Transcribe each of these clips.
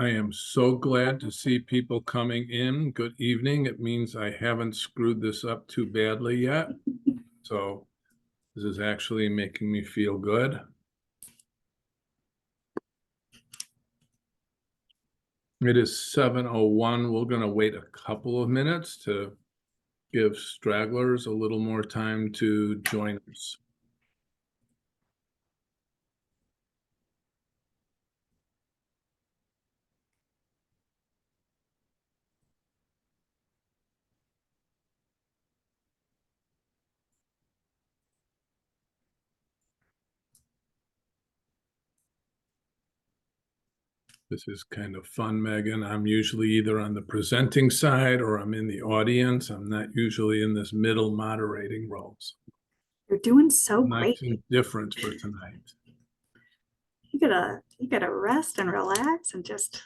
I am so glad to see people coming in. Good evening. It means I haven't screwed this up too badly yet. So this is actually making me feel good. It is 7:01. We're going to wait a couple of minutes to give stragglers a little more time to join us. This is kind of fun, Megan. I'm usually either on the presenting side or I'm in the audience. I'm not usually in this middle moderating roles. You're doing so Nice great. and different for tonight. You gotta rest and relax and just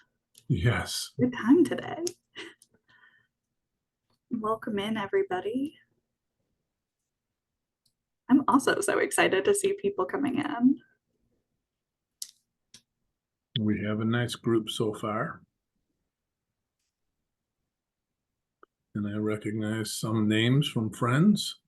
Yes. good time today. Welcome in, everybody. I'm also so excited to see people coming in. We have a nice group so far. And I recognize some names from friends.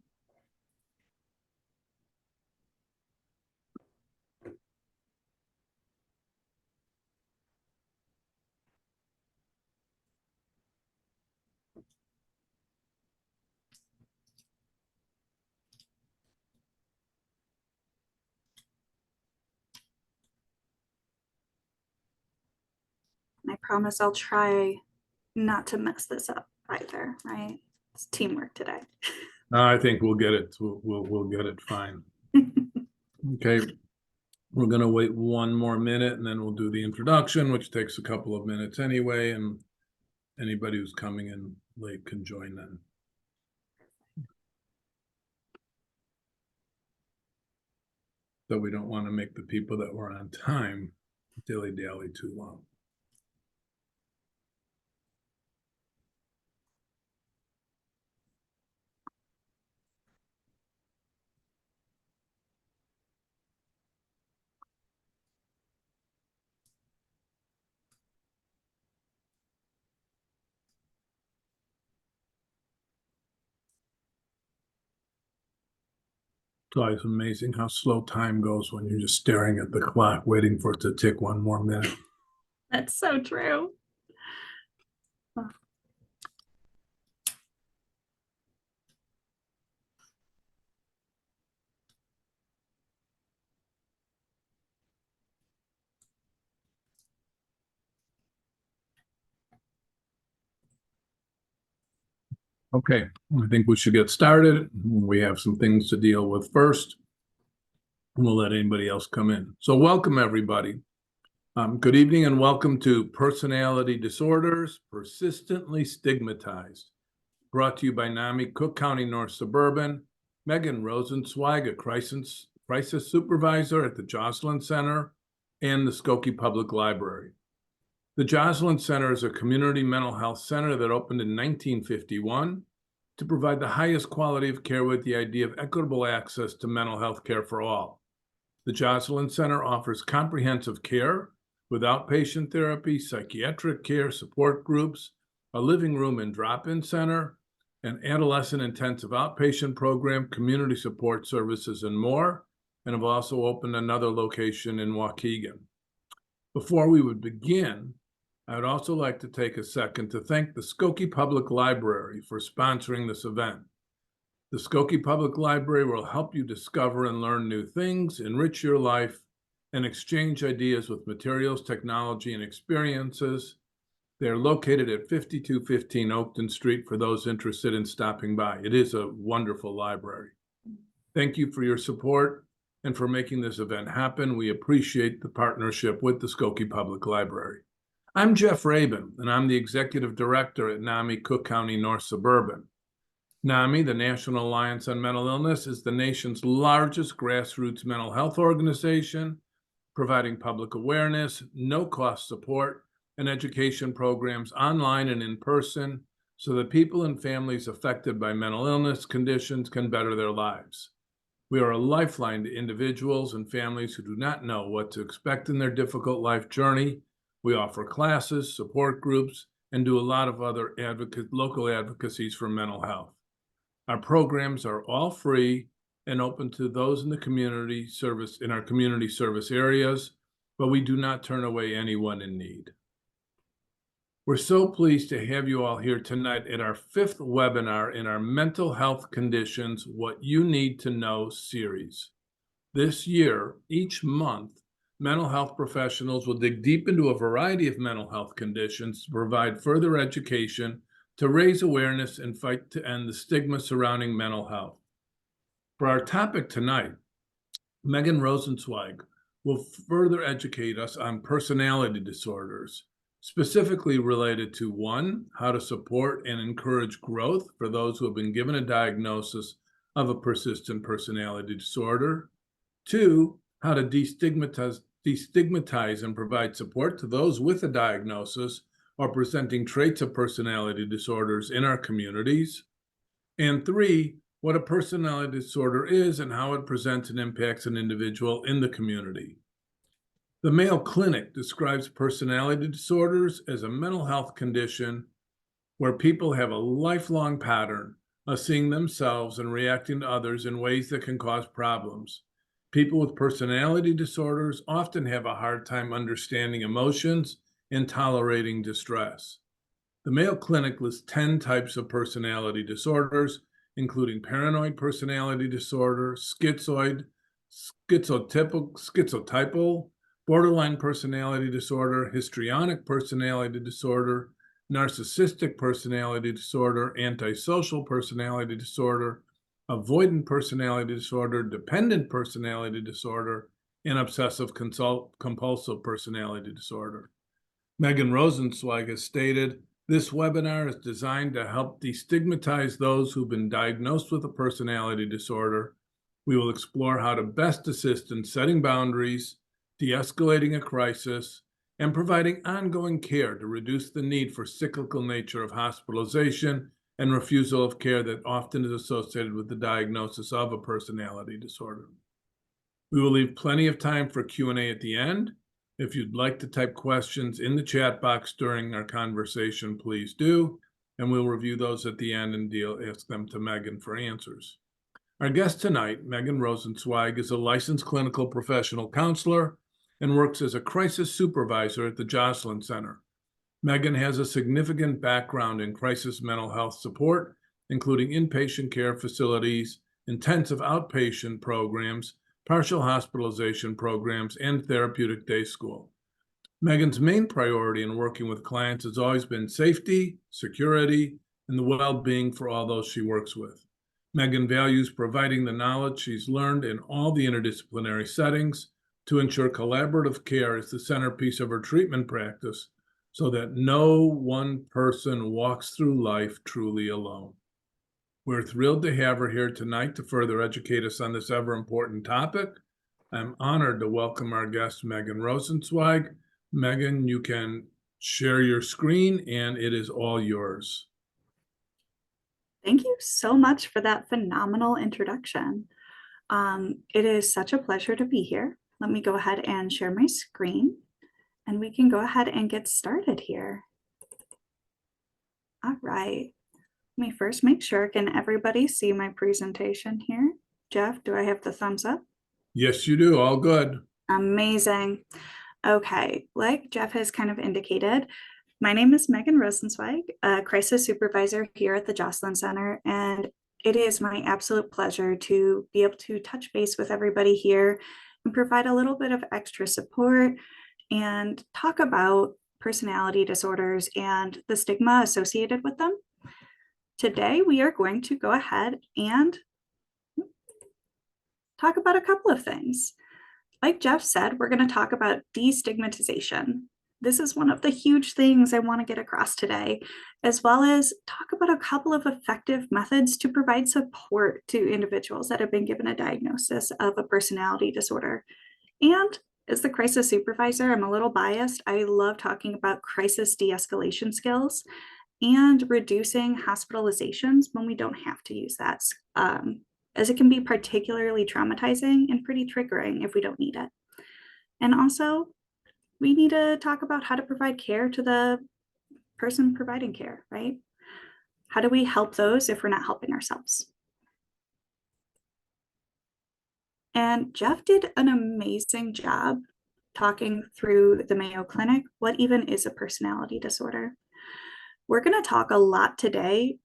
I promise I'll try not to mess this up either, right? It's teamwork today. I think we'll get it. We'll get it fine. Okay. We're going to wait one more minute and then we'll do the introduction, which takes a couple of minutes anyway. And anybody who's coming in late can join then. So we don't want to make the people that were on time dilly-dally too long. It's always amazing how slow time goes when you're just staring at the clock, waiting for it to tick one more minute. That's so true. Okay, I think we should get started. We have some things to deal with first. We'll let anybody else come in. So welcome, everybody. Good evening and welcome to Personality Disorders, Persistently Stigmatized. Brought to you by NAMI, Cook County North Suburban, Meghan Rosenzweig, a crisis supervisor at the Joslin Center, and the Skokie Public Library. The Joslin Center is a community mental health center that opened in 1951 to provide the highest quality of care with the idea of equitable access to mental health care for all. The Joslin Center offers comprehensive care with outpatient therapy, psychiatric care, support groups, a living room and drop-in center, an adolescent intensive outpatient program, community support services, and more, and have also opened another location in Waukegan. Before we would begin, I would also like to take a second to thank the Skokie Public Library for sponsoring this event. The Skokie Public Library will help you discover and learn new things, enrich your life, and exchange ideas with materials, technology, and experiences. They're located at 5215 Oakton Street for those interested in stopping by. It is a wonderful library. Thank you for your support and for making this event happen. We appreciate the partnership with the Skokie Public Library. I'm Jeff Rabin, and I'm the Executive Director at NAMI Cook County North Suburban. NAMI, the National Alliance on Mental Illness, is the nation's largest grassroots mental health organization, providing public awareness, no-cost support, and education programs online and in person so that people and families affected by mental illness conditions can better their lives. We are a lifeline to individuals and families who do not know what to expect in their difficult life journey We offer classes, support groups, and do a lot of other local advocacies for mental health. Our programs are all free and open to those in our community service areas, but we do not turn away anyone in need. We're so pleased to have you all here tonight at our 5th webinar in our Mental Health Conditions, What You Need to Know series. This year, each month, mental health professionals will dig deep into a variety of mental health conditions to provide further education, to raise awareness and fight to end the stigma surrounding mental health. For our topic tonight, Meghan Rosenzweig will further educate us on personality disorders, specifically related to 1, how to support and encourage growth for those who have been given a diagnosis of a persistent personality disorder, 2, how to destigmatize and provide support to those with a diagnosis or presenting traits of personality disorders in our communities, and 3, what a personality disorder is and how it presents and impacts an individual in the community. The Mayo Clinic describes personality disorders as a mental health condition where people have a lifelong pattern of seeing themselves and reacting to others in ways that can cause problems. People with personality disorders often have a hard time understanding emotions and tolerating distress. The Mayo Clinic lists 10 types of personality disorders, including paranoid personality disorder, schizotypal, borderline personality disorder, histrionic personality disorder, narcissistic personality disorder, antisocial personality disorder, avoidant personality disorder, dependent personality disorder, and obsessive compulsive personality disorder. Meghan Rosenzweig has stated, this webinar is designed to help destigmatize those who've been diagnosed with a personality disorder. We will explore how to best assist in setting boundaries, de-escalating a crisis, and providing ongoing care to reduce the need for cyclical nature of hospitalization and refusal of care that often is associated with the diagnosis of a personality disorder. We will leave plenty of time for Q&A at the end. If you'd like to type questions in the chat box during our conversation, please do, and we'll review those at the end and ask them to Meghan for answers. Our guest tonight, Meghan Rosenzweig, is a licensed clinical professional counselor and works as a crisis supervisor at the Joslin Center. Meghan has a significant background in crisis mental health support, including inpatient care facilities, intensive outpatient programs, partial hospitalization programs, and therapeutic day school. Meghan's main priority in working with clients has always been safety, security, and the well-being for all those she works with. Meghan values providing the knowledge she's learned in all the interdisciplinary settings to ensure collaborative care is the centerpiece of her treatment practice so that no one person walks through life truly alone. We're thrilled to have her here tonight to further educate us on this ever-important topic. I'm honored to welcome our guest, Meghan Rosenzweig. Meghan, you can share your screen, and it is all yours. Thank you so much for that phenomenal introduction. It is such a pleasure to be here. Let me go ahead and share my screen, and we can go ahead and get started here. All right. Let me first make sure, can everybody see my presentation here? Jeff, do I have the thumbs up? Yes, you do. All good. Amazing. Okay, like Jeff has kind of indicated, my name is Meghan Rosenzweig, a crisis supervisor here at the Joslin Center, and it is my absolute pleasure to be able to touch base with everybody here and provide a little bit of extra support and talk about personality disorders and the stigma associated with them. Today, we are going to go ahead and talk about a couple of things. Like Jeff said, we're going to talk about destigmatization. This is one of the huge things I want to get across today, as well as talk about a couple of effective methods to provide support to individuals that have been given a diagnosis of a personality disorder. And as the crisis supervisor, I'm a little biased. I love talking about crisis de-escalation skills and reducing hospitalizations when we don't have to use that, as it can be particularly traumatizing and pretty triggering if we don't need it. And also, we need to talk about how to provide care to the person providing care, right? How do we help those if we're not helping ourselves? And Jeff did an amazing job talking through the Mayo Clinic. What even is a personality disorder? We're going to talk a lot today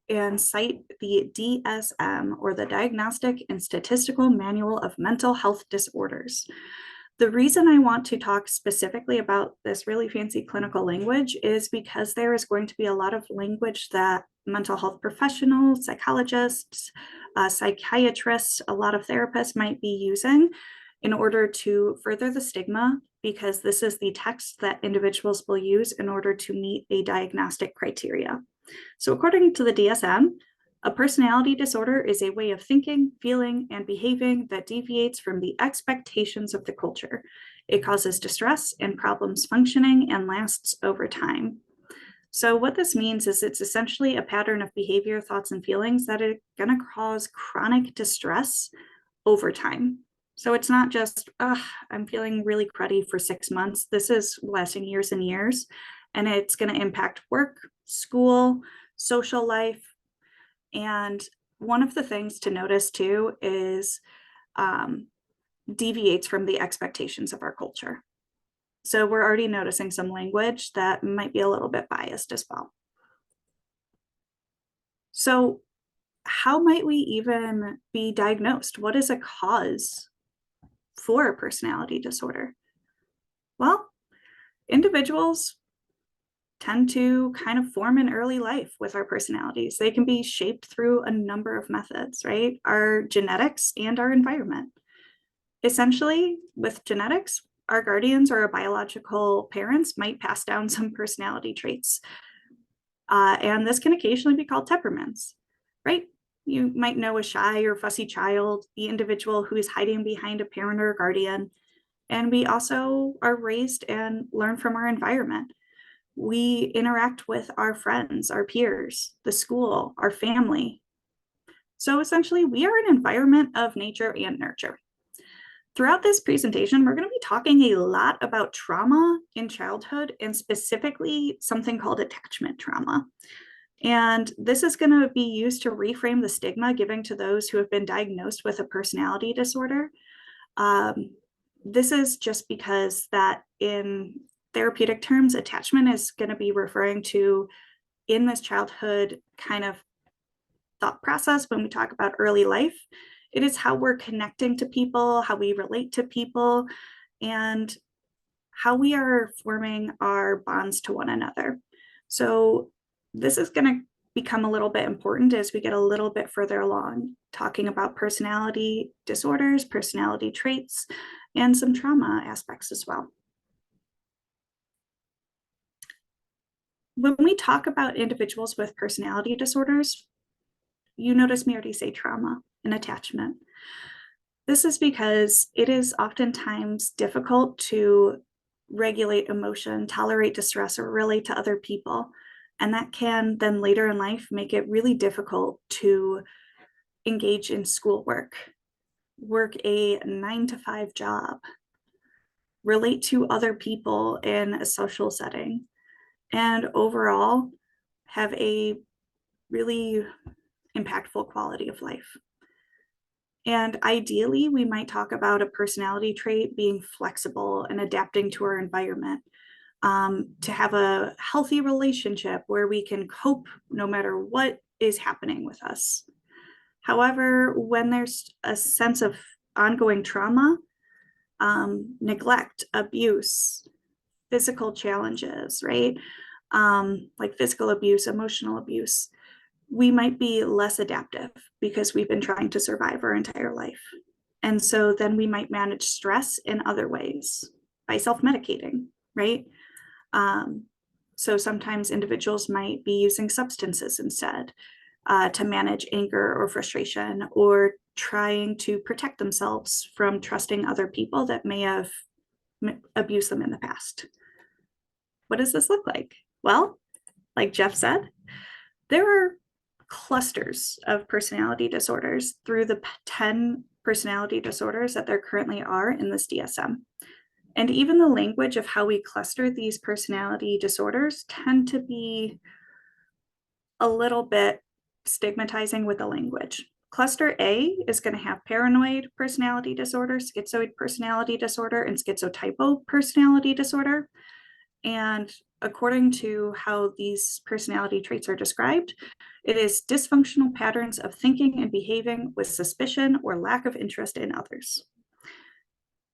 and cite the DSM, or the Diagnostic and Statistical Manual of Mental Health Disorders. The reason I want to talk specifically about this really fancy clinical language is because there is going to be a lot of language that mental health professionals, psychologists, psychiatrists, a lot of therapists might be using in order to further the stigma, because this is the text that individuals will use in order to meet a diagnostic criteria. So according to the DSM, a personality disorder is a way of thinking, feeling, and behaving that deviates from the expectations of the culture. It causes distress and problems functioning and lasts over time. So what this means is it's essentially a pattern of behavior, thoughts, and feelings that are going to cause chronic distress over time. So it's not just, I'm feeling really cruddy for 6 months. This is lasting years and years, and it's going to impact work, school, social life. And one of the things to notice too is deviates from the expectations of our culture. So we're already noticing some language that might be a little bit biased as well. So how might we even be diagnosed? What is a cause for a personality disorder? Well, individuals tend to kind of form in early life with our personalities. They can be shaped through a number of methods, right? Our genetics and our environment. Essentially, with genetics, our guardians or our biological parents might pass down some personality traits. And this can occasionally be called temperaments, right? You might know a shy or fussy child, the individual who is hiding behind a parent or a guardian. And we also are raised and learn from our environment. We interact with our friends, our peers, the school, our family. So essentially, we are an environment of nature and nurture. Throughout this presentation, we're going to be talking a lot about trauma in childhood, and specifically something called attachment trauma. And this is going to be used to reframe the stigma given to those who have been diagnosed with a personality disorder. This is just because that in therapeutic terms, attachment is going to be referring to in this childhood kind of thought process when we talk about early life. It is how we're connecting to people, how we relate to people, and how we are forming our bonds to one another. So this is going to become a little bit important as we get a little bit further along, talking about personality disorders, personality traits, and some trauma aspects as well. When we talk about individuals with personality disorders, you notice me already say trauma and attachment. This is because it is oftentimes difficult to regulate emotion, tolerate distress, or relate to other people. And that can then later in life make it really difficult to engage in schoolwork, work a 9-to-5 job, relate to other people in a social setting, and overall have a really impactful quality of life. And ideally, we might talk about a personality trait being flexible and adapting to our environment, to have a healthy relationship where we can cope no matter what is happening with us. However, when there's a sense of ongoing trauma, neglect, abuse, physical challenges, right? Like physical abuse, emotional abuse, we might be less adaptive because we've been trying to survive our entire life. And so then we might manage stress in other ways by self-medicating, right? So sometimes individuals might be using substances instead to manage anger or frustration, or trying to protect themselves from trusting other people that may have abused them in the past. What does this look like? Well, like Jeff said, there are clusters of personality disorders through the 10 personality disorders that there currently are in this DSM. And even the language of how we cluster these personality disorders tend to be a little bit stigmatizing with the language. Cluster A is going to have paranoid personality disorder, schizoid personality disorder, and schizotypal personality disorder. And according to how these personality traits are described, it is dysfunctional patterns of thinking and behaving with suspicion or lack of interest in others.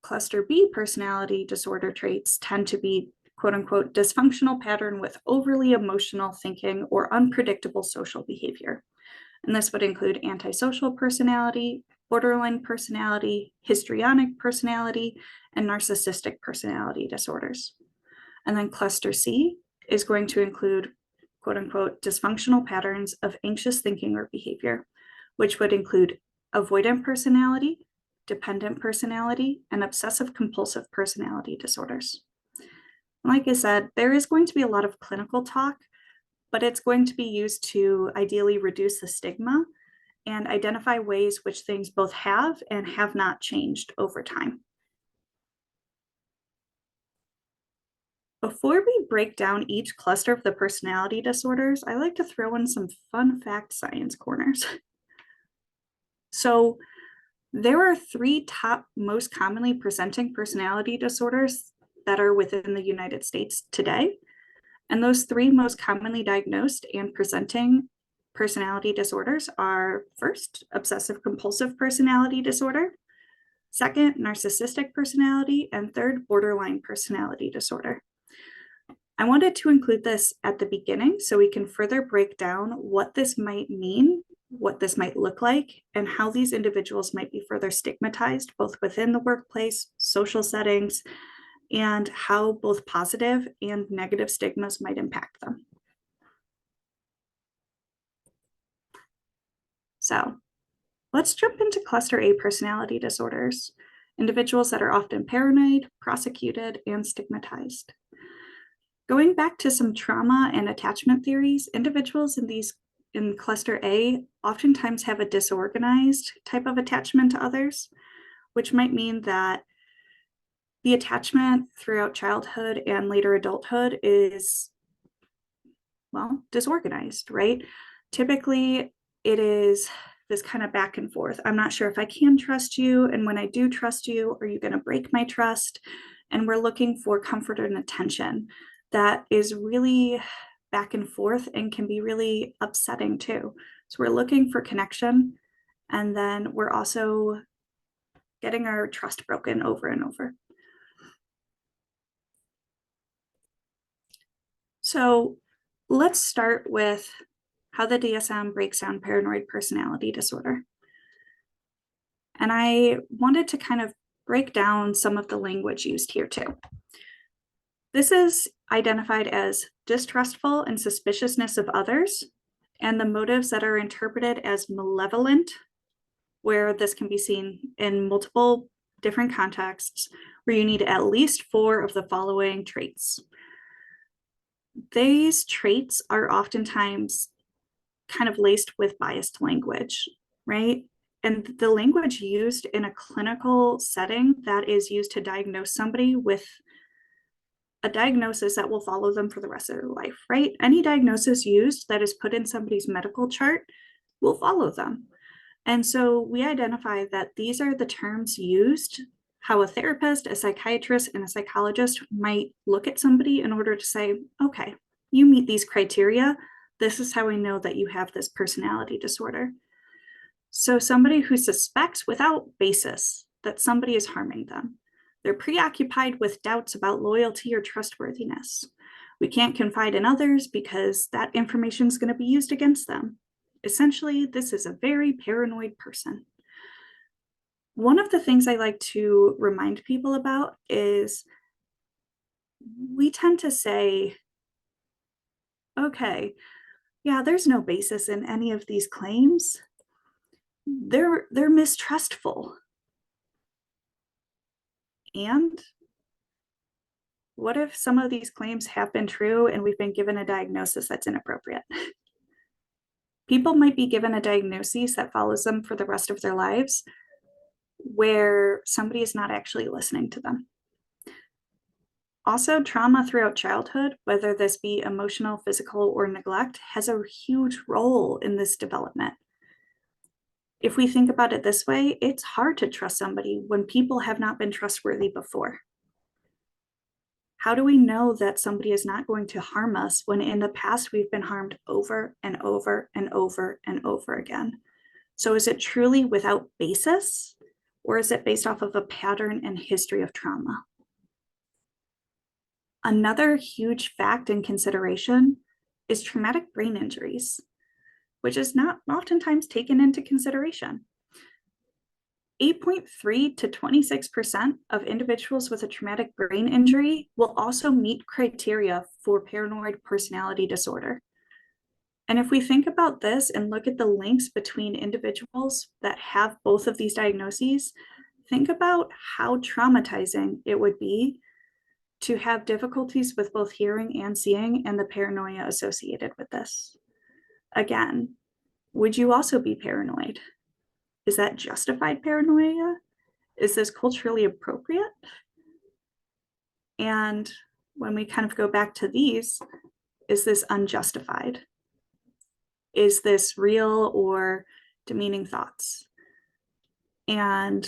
Cluster B personality disorder traits tend to be quote unquote dysfunctional pattern with overly emotional thinking or unpredictable social behavior. And this would include antisocial personality, borderline personality, histrionic personality, and narcissistic personality disorders. And then cluster C is going to include quote unquote dysfunctional patterns of anxious thinking or behavior, which would include avoidant personality, dependent personality, and obsessive compulsive personality disorders. Like I said, there is going to be a lot of clinical talk, but it's going to be used to ideally reduce the stigma and identify ways which things both have and have not changed over time. Before we break down each cluster of the personality disorders, I like to throw in some fun fact science corners. So there are 3 top most commonly presenting personality disorders that are within the United States today. And those 3 most commonly diagnosed and presenting personality disorders are first, obsessive compulsive personality disorder, second, narcissistic personality, and third, borderline personality disorder. I wanted to include this at the beginning so we can further break down what this might mean, what this might look like, and how these individuals might be further stigmatized, both within the workplace, social settings, and how both positive and negative stigmas might impact them. So let's jump into cluster A personality disorders, individuals that are often paranoid, prosecuted, and stigmatized. Going back to some trauma and attachment theories, individuals in cluster A oftentimes have a disorganized type of attachment to others, which might mean that the attachment throughout childhood and later adulthood is, well, disorganized, right? Typically, it is this kind of back and forth. I'm not sure if I can trust you. And when I do trust you, are you going to break my trust? And we're looking for comfort and attention that is really back and forth and can be really upsetting too. So we're looking for connection. And then we're also getting our trust broken over and over. So let's start with how the DSM breaks down paranoid personality disorder. And I wanted to kind of break down some of the language used here too. This is identified as distrustful and suspiciousness of others, and the motives that are interpreted as malevolent, where this can be seen in multiple different contexts, where you need at least 4 of the following traits. These traits are oftentimes kind of laced with biased language, right? And the language used in a clinical setting that is used to diagnose somebody with a diagnosis that will follow them for the rest of their life, right? Any diagnosis used that is put in somebody's medical chart will follow them. And so we identify that these are the terms used, how a therapist, a psychiatrist, and a psychologist might look at somebody in order to say, okay, you meet these criteria. This is how we know that you have this personality disorder. So somebody who suspects without basis that somebody is harming them. They're preoccupied with doubts about loyalty or trustworthiness. We can't confide in others because that information is going to be used against them. Essentially, this is a very paranoid person. One of the things I like to remind people about is we tend to say, okay, yeah, there's no basis in any of these claims. They're mistrustful. And what if some of these claims have been true and we've been given a diagnosis that's inappropriate? People might be given a diagnosis that follows them for the rest of their lives where somebody is not actually listening to them. Also, trauma throughout childhood, whether this be emotional, physical, or neglect, has a huge role in this development. If we think about it this way, it's hard to trust somebody when people have not been trustworthy before. How do we know that somebody is not going to harm us when in the past we've been harmed over and over and over and over again? So is it truly without basis, or is it based off of a pattern and history of trauma? Another huge fact and consideration is traumatic brain injuries, which is not oftentimes taken into consideration. 8.3 to 26% of individuals with a traumatic brain injury will also meet criteria for paranoid personality disorder. And if we think about this and look at the links between individuals that have both of these diagnoses, think about how traumatizing it would be to have difficulties with both hearing and seeing and the paranoia associated with this. Again, would you also be paranoid? Is that justified paranoia? Is this culturally appropriate? And when we kind of go back to these, is this unjustified? Is this real or demeaning thoughts? And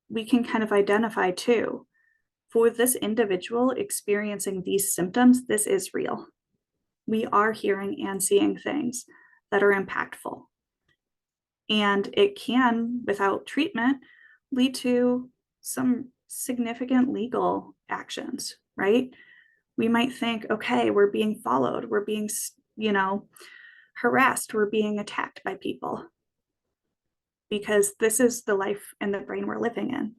we can kind of identify too, for this individual experiencing these symptoms, this is real. We are hearing and seeing things that are impactful. And it can, without treatment, lead to some significant legal actions, right? We might think, okay, we're being followed, we're being, harassed, we're being attacked by people because this is the life and the brain we're living in.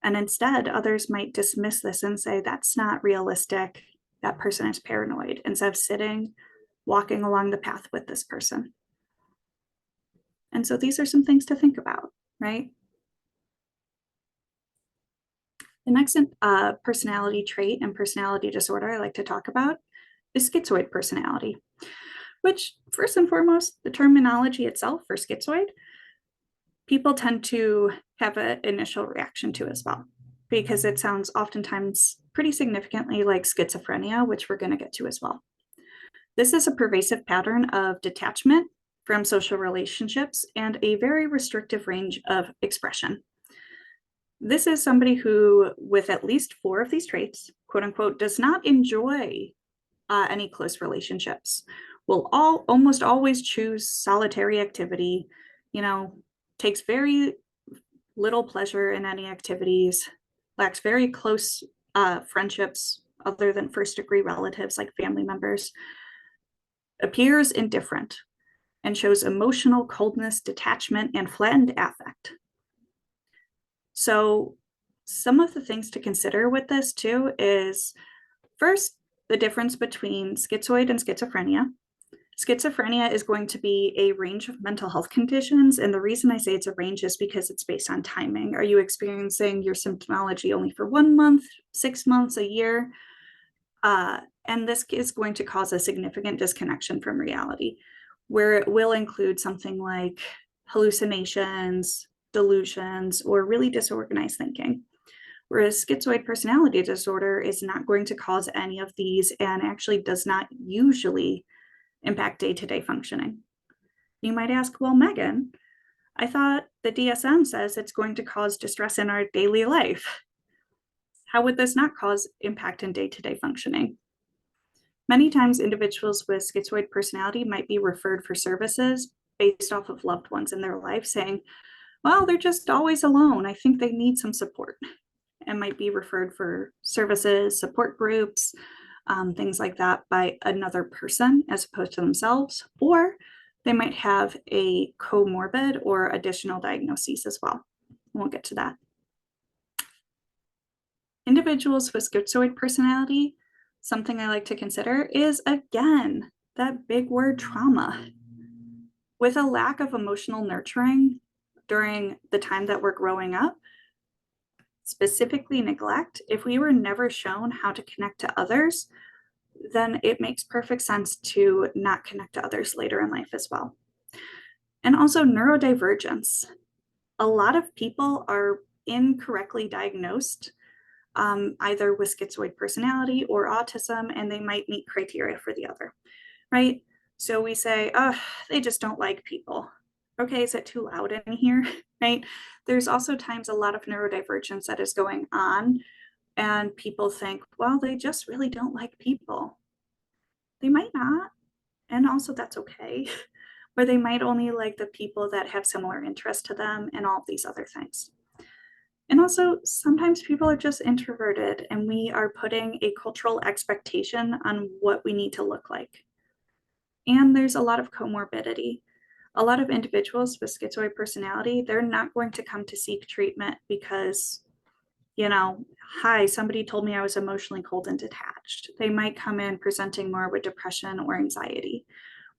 And instead, others might dismiss this and say, that's not realistic. That person is paranoid, instead of sitting, walking along the path with this person. And so these are some things to think about, right? The next personality trait and personality disorder I like to talk about is schizoid personality, which first and foremost, the terminology itself for schizoid, people tend to have an initial reaction to as well, because it sounds oftentimes pretty significantly like schizophrenia, which we're going to get to as well. This is a pervasive pattern of detachment from social relationships and a very restrictive range of expression. This is somebody who, with at least 4 of these traits, quote unquote, does not enjoy any close relationships, will almost always choose solitary activity, takes very little pleasure in any activities, lacks very close friendships other than first-degree relatives like family members, appears indifferent, and shows emotional coldness, detachment, and flattened affect. So some of the things to consider with this too is, first, the difference between schizoid and schizophrenia. Schizophrenia is going to be a range of mental health conditions. And the reason I say it's a range is because it's based on timing. Are you experiencing your symptomology only for 1 month, 6 months, a year? And this is going to cause a significant disconnection from reality, where it will include something like hallucinations, delusions, or really disorganized thinking. Whereas schizoid personality disorder is not going to cause any of these and actually does not usually impact day-to-day functioning. You might ask, well, Megan, I thought the DSM says it's going to cause distress in our daily life. How would this not cause impact in day-to-day functioning? Many times individuals with schizoid personality might be referred for services based off of loved ones in their life saying, well, they're just always alone. I think they need some support, and might be referred for services, support groups, things like that by another person as opposed to themselves, or they might have a comorbid or additional diagnosis as well. We'll get to that. Individuals with schizoid personality, something I like to consider is, again, that big word trauma. With a lack of emotional nurturing during the time that we're growing up, specifically neglect, if we were never shown how to connect to others, then it makes perfect sense to not connect to others later in life as well. And also neurodivergence. A lot of people are incorrectly diagnosed either with schizoid personality or autism, and they might meet criteria for the other, right? So we say, oh, they just don't like people. Okay, is it too loud in here, right? There's also times a lot of neurodivergence that is going on, and people think, well, they just really don't like people. They might not, and also that's okay. Or they might only like the people that have similar interests to them and all of these other things. And also, sometimes people are just introverted and we are putting a cultural expectation on what we need to look like. And there's a lot of comorbidity. A lot of individuals with schizoid personality, they're not going to come to seek treatment because, hi, somebody told me I was emotionally cold and detached. They might come in presenting more with depression or anxiety.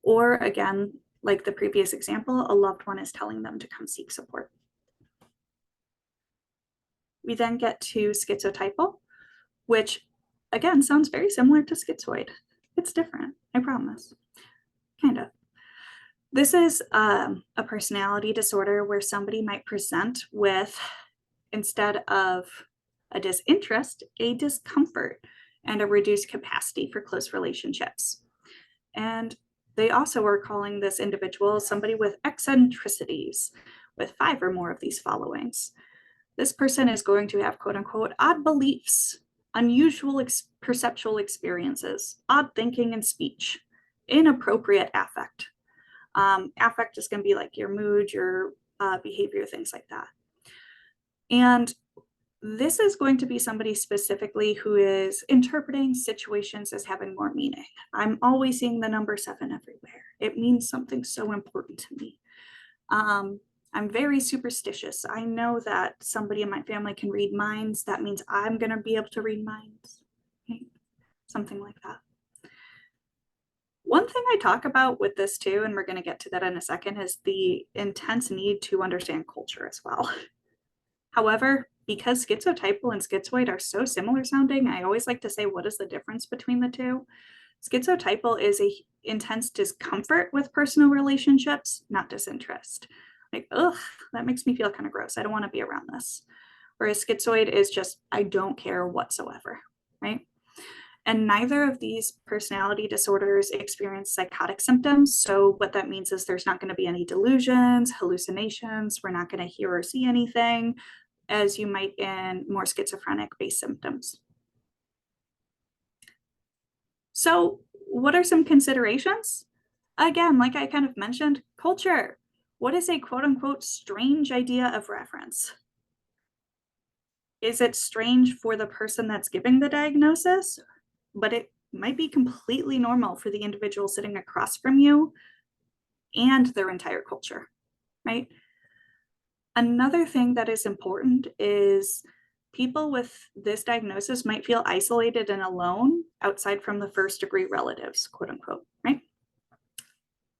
Or again, like the previous example, a loved one is telling them to come seek support. We then get to schizotypal, which again sounds very similar to schizoid. It's different, I promise. Kind of. This is a personality disorder where somebody might present with, instead of a disinterest, a discomfort and a reduced capacity for close relationships. And they also are calling this individual somebody with eccentricities, with 5 or more of these followings. This person is going to have quote unquote odd beliefs, unusual perceptual experiences, odd thinking and speech, inappropriate affect. Affect is going to be like your mood, your behavior, things like that. And this is going to be somebody specifically who is interpreting situations as having more meaning. I'm always seeing the number 7 everywhere. It means something so important to me. I'm very superstitious. I know that somebody in my family can read minds. That means I'm going to be able to read minds. Right? Something like that. One thing I talk about with this too, and we're going to get to that in a second, is the intense need to understand culture as well. However, because schizotypal and schizoid are so similar sounding, I always like to say, what is the difference between the two? Schizotypal is a intense discomfort with personal relationships, not disinterest. Like, ugh, that makes me feel kind of gross. I don't want to be around this. Whereas schizoid is just, I don't care whatsoever, right? And neither of these personality disorders experience psychotic symptoms. So what that means is there's not going to be any delusions, hallucinations. We're not going to hear or see anything, as you might in more schizophrenic-based symptoms. So what are some considerations? Again, like I kind of mentioned, culture. What is a quote unquote strange idea of reference? Is it strange for the person that's giving the diagnosis? But it might be completely normal for the individual sitting across from you and their entire culture, right? Another thing that is important is people with this diagnosis might feel isolated and alone outside from the first degree relatives, quote unquote, right?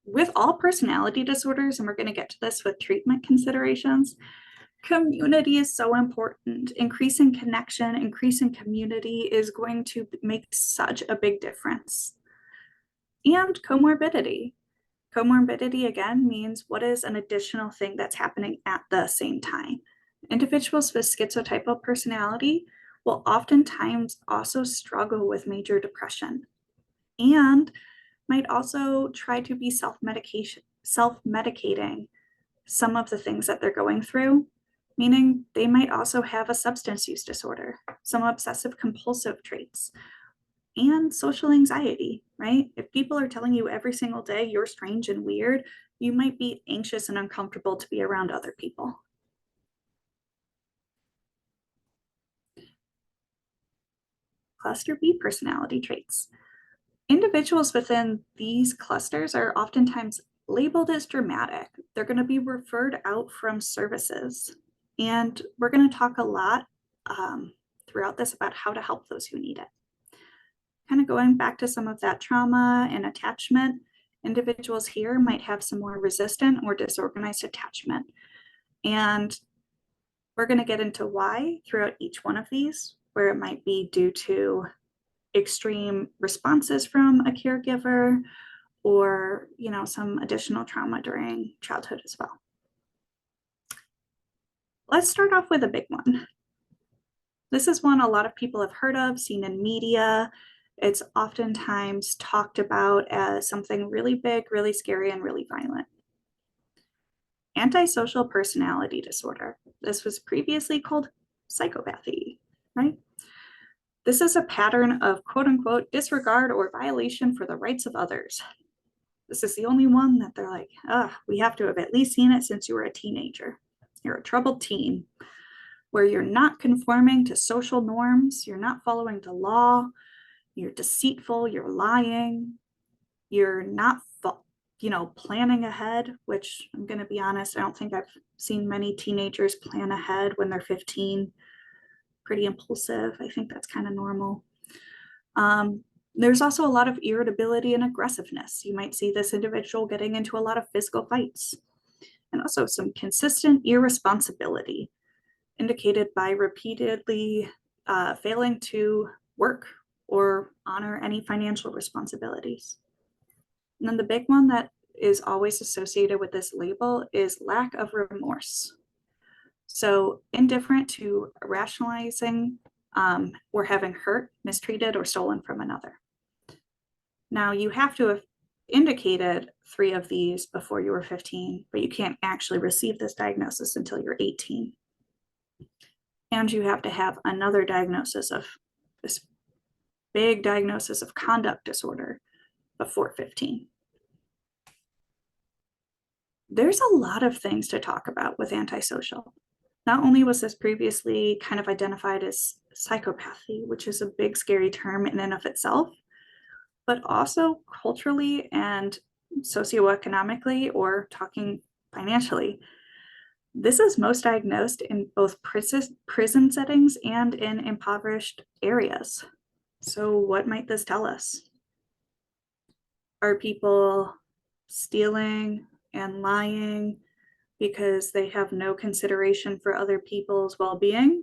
With all personality disorders, and we're going to get to this with treatment considerations, community is so important. Increasing connection, increasing community is going to make such a big difference. And comorbidity. Comorbidity, again, means what is an additional thing that's happening at the same time. Individuals with schizotypal personality will oftentimes also struggle with major depression and might also try to be self-medicating some of the things that they're going through, meaning they might also have a substance use disorder, some obsessive compulsive traits, and social anxiety, right? If people are telling you every single day you're strange and weird, you might be anxious and uncomfortable to be around other people. Cluster B personality traits. Individuals within these clusters are oftentimes labeled as dramatic. They're going to be referred out from services. And we're going to talk a lot throughout this about how to help those who need it. Kind of going back to some of that trauma and attachment, individuals here might have some more resistant or disorganized attachment. And we're going to get into why throughout each one of these, where it might be due to extreme responses from a caregiver or, some additional trauma during childhood as well. Let's start off with a big one. This is one a lot of people have heard of, seen in media. It's oftentimes talked about as something really big, really scary, and really violent. Antisocial personality disorder. This was previously called psychopathy, right? This is a pattern of quote unquote disregard or violation for the rights of others. This is the only one that they're like, we have to have at least seen it since you were a teenager. You're a troubled teen where you're not conforming to social norms, you're not following the law, you're deceitful, you're lying, you're not planning ahead, which I'm going to be honest, I don't think I've seen many teenagers plan ahead when they're 15. Pretty impulsive. I think that's kind of normal. There's also a lot of irritability and aggressiveness. You might see this individual getting into a lot of physical fights, and also some consistent irresponsibility indicated by repeatedly failing to work or honor any financial responsibilities. And then the big one that is always associated with this label is lack of remorse. So indifferent to rationalizing or having hurt, mistreated, or stolen from another. Now you have to have indicated 3 of these before you were 15, but you can't actually receive this diagnosis until you're 18. And you have to have another diagnosis of this big diagnosis of conduct disorder before 15. There's a lot of things to talk about with antisocial. Not only was this previously kind of identified as psychopathy, which is a big scary term in and of itself, but also culturally and socioeconomically, or talking financially, this is most diagnosed in both prison settings and in impoverished areas. So what might this tell us? Are people stealing and lying because they have no consideration for other people's well-being?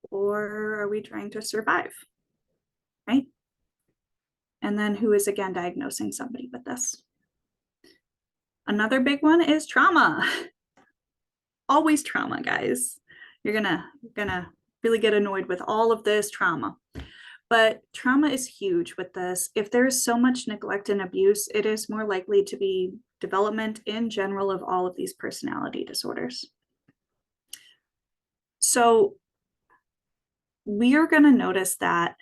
Or are we trying to survive, right? And then who is again diagnosing somebody with this? Another big one is trauma. Always trauma, guys. You're gonna really get annoyed with all of this trauma. But trauma is huge with this. If there's so much neglect and abuse, it is more likely to be development in general of all of these personality disorders. So we are going to notice that